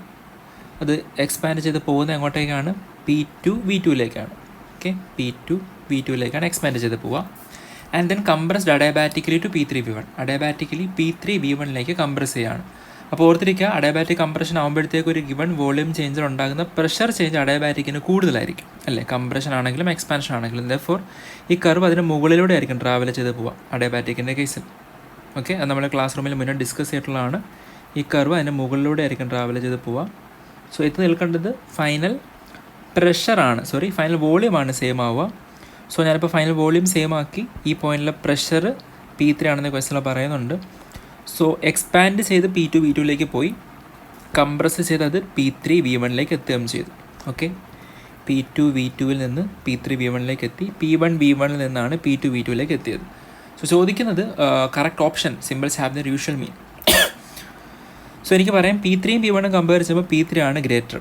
Speaker 1: അത് എക്സ്പാൻഡ് ചെയ്ത് പോകുന്നത് എങ്ങോട്ടേക്കാണ്? P2 V2ലേക്കാണ്. P2 V2ലേക്കാണ് എക്സ്പാൻഡ് ചെയ്ത് പോവുക. And then compressed adiabatically to P3 V1. Adiabatically P3 V1ലേക്ക് കംപ്രസ് ചെയ്യുകയാണ്. അപ്പോൾ ഓർത്തിരിക്കുക, അഡയാബാറ്റിക് കംപ്രഷൻ ആകുമ്പോഴത്തേക്ക് ഒരു ഗിവൺ വോളിയം ചേഞ്ചിൽ ഉണ്ടാകുന്ന പ്രഷർ ചേഞ്ച് അഡയാബാറ്റിക്കിന് കൂടുതലായിരിക്കും അല്ലേ, കംപ്രഷൻ ആണെങ്കിലും എക്സ്പാൻഷൻ ആണെങ്കിലും. ദെർഫോർ ഈ കർവ് അതിന് മുകളിലൂടെ ആയിരിക്കും ട്രാവൽ ചെയ്ത് പോവുക അഡയാബാറ്റിക്കിൻ്റെ കേസിൽ. അത് നമ്മൾ ക്ലാസ് റൂമിൽ മുന്നേ ഡിസ്കസ് ചെയ്തിട്ടുള്ളതാണ്. ഈ കർവ് അതിൻ്റെ മുകളിലൂടെ ആയിരിക്കും ട്രാവൽ ചെയ്ത് പോവുക. സോ എത്തി നിൽക്കേണ്ടത് ഫൈനൽ പ്രഷറാണ്, ഫൈനൽ വോളിയമാണ് സെയിം ആവുക. സോ ഞാനിപ്പോൾ ഫൈനൽ വോളിയം സെയിം ആക്കി. ഈ പോയിൻറ്റിലെ പ്രഷർ P3 ആണെന്ന് ക്വസ്റ്റനിൽ പറയുന്നുണ്ട്. സോ എക്സ്പാൻഡ് ചെയ്ത് P2 V2ലേക്ക് പോയി, കംപ്രസ് ചെയ്ത് അത് P3 V1ലേക്ക് എത്തുകയും ചെയ്തു. P2 V2വിൽ നിന്ന് P3 V1ലേക്ക് എത്തി. P1 V1ൽ നിന്നാണ് P2 V2ലേക്ക് എത്തിയത്. സോ ചോദിക്കുന്നത് correct option samples have their usual mean. So എനിക്ക് പറയാം P3യും P1ഉം കമ്പയർ ചെയ്യുമ്പോൾ P3 ആണ് greater.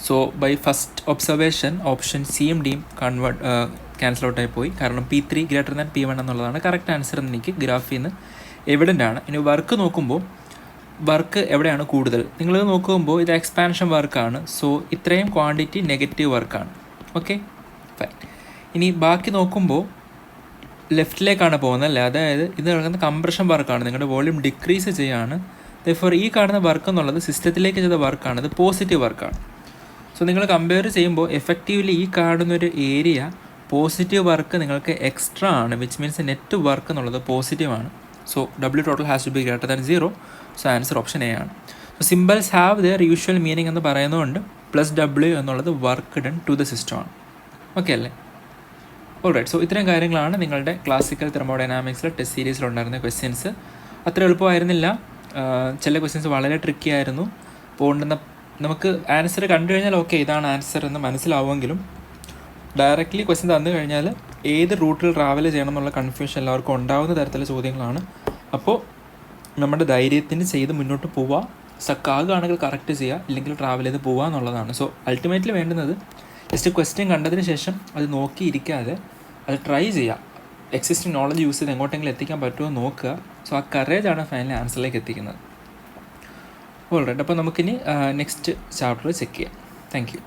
Speaker 1: So by first observation option സിയും ഡിയും ക്യാൻസൽ ഔട്ടായി പോയി. കാരണം P3 ഗ്രേറ്റർ ദാൻ P1 എന്നുള്ളതാണ് കറക്റ്റ് ആൻസർ എന്ന് എനിക്ക് ഗ്രാഫിൽ നിന്ന് എവിഡൻ്റ് ആണ്. ഇനി വർക്ക് നോക്കുമ്പോൾ വർക്ക് എവിടെയാണ് കൂടുതൽ? നിങ്ങൾ നോക്കുമ്പോൾ ഇത് എക്സ്പാൻഷൻ വർക്കാണ്. സോ ഇത്രയും ക്വാണ്ടിറ്റി നെഗറ്റീവ് വർക്കാണ്. ഫൈൻ. ഇനി ബാക്കി നോക്കുമ്പോൾ ലെഫ്റ്റിലേക്കാണ് പോകുന്നത് അല്ലേ, അതായത് ഇത് നടക്കുന്ന കംപ്രഷൻ വർക്കാണ്. നിങ്ങളുടെ വോളിയം ഡിക്രീസ് ചെയ്യാണ്. ദെർഫോർ ഈ കാണുന്ന വർക്ക് എന്നുള്ളത് സിസ്റ്റത്തിലേക്ക് ചെയ്ത വർക്കാണ്, ഇത് പോസിറ്റീവ് വർക്കാണ്. സോ നിങ്ങൾ കമ്പയർ ചെയ്യുമ്പോൾ എഫക്റ്റീവ്ലി ഈ കാണുന്നൊരു ഏരിയ പോസിറ്റീവ് വർക്ക് നിങ്ങൾക്ക് എക്സ്ട്രാ ആണ്, വിച്ച് മീൻസ് നെറ്റ് വർക്ക് എന്നുള്ളത് പോസിറ്റീവ് ആണ്. So W total has to be greater than 0. So answer option A ആണ്. So symbols have their usual meaning എന്ന് പറയുന്നതുകൊണ്ട് +W എന്നുള്ളത് work done to the system ആണ്. അല്ലേ? ഓൾറൈറ്റ്. സോ ഇത്രയും കാര്യങ്ങളാണ് നിങ്ങളുടെ ക്ലാസിക്കൽ തെർമോഡൈനാമിക്സിലെ ടെസ്റ്റ് സീരീസിലുണ്ടായിരുന്ന ക്വസ്റ്റ്യൻസ്. അത്ര എളുപ്പമായിരുന്നില്ല. ചില ക്വസ്റ്റ്യൻസ് വളരെ ട്രിക്കി ആയിരുന്നു. പോകേണ്ടുന്ന നമുക്ക് ആൻസർ കണ്ടു കഴിഞ്ഞാൽ ഇതാണ് ആൻസർ എന്ന് മനസ്സിലാവുമെങ്കിലും ഡയറക്റ്റ്ലി ക്വസ്റ്റ്യൻ തന്നു കഴിഞ്ഞാൽ ഏത് റൂട്ടിൽ ട്രാവൽ ചെയ്യണം എന്നുള്ള കൺഫ്യൂഷൻ എല്ലാവർക്കും ഉണ്ടാകുന്ന തരത്തിലുള്ള ചോദ്യങ്ങളാണ്. അപ്പോൾ നമ്മുടെ ധൈര്യത്തിന് ചെയ്ത് മുന്നോട്ട് പോവുക. സക്കാകുകയാണെങ്കിൽ കറക്റ്റ് ചെയ്യുക, ഇല്ലെങ്കിൽ ട്രാവൽ ചെയ്ത് പോവുക എന്നുള്ളതാണ്. സോ അൾട്ടിമേറ്റ്ലി വേണ്ടുന്നത് ജസ്റ്റ് ക്വസ്റ്റ്യൻ കണ്ടതിന് ശേഷം അത് നോക്കിയിരിക്കാതെ അത് ട്രൈ ചെയ്യുക. എക്സിസ്റ്റിംഗ് നോളജ് യൂസ് ചെയ്ത് എങ്ങോട്ടെങ്കിലും എത്തിക്കാൻ പറ്റുമോ നോക്കുക. സോ ആ കറേജാണ് ഫൈനലി ആൻസറിലേക്ക് എത്തിക്കുന്നത്. ഓൾറൈറ്റ്. അപ്പോൾ നമുക്കിനി നെക്സ്റ്റ് ചാപ്റ്റർ ചെക്ക് ചെയ്യാം. Thank you.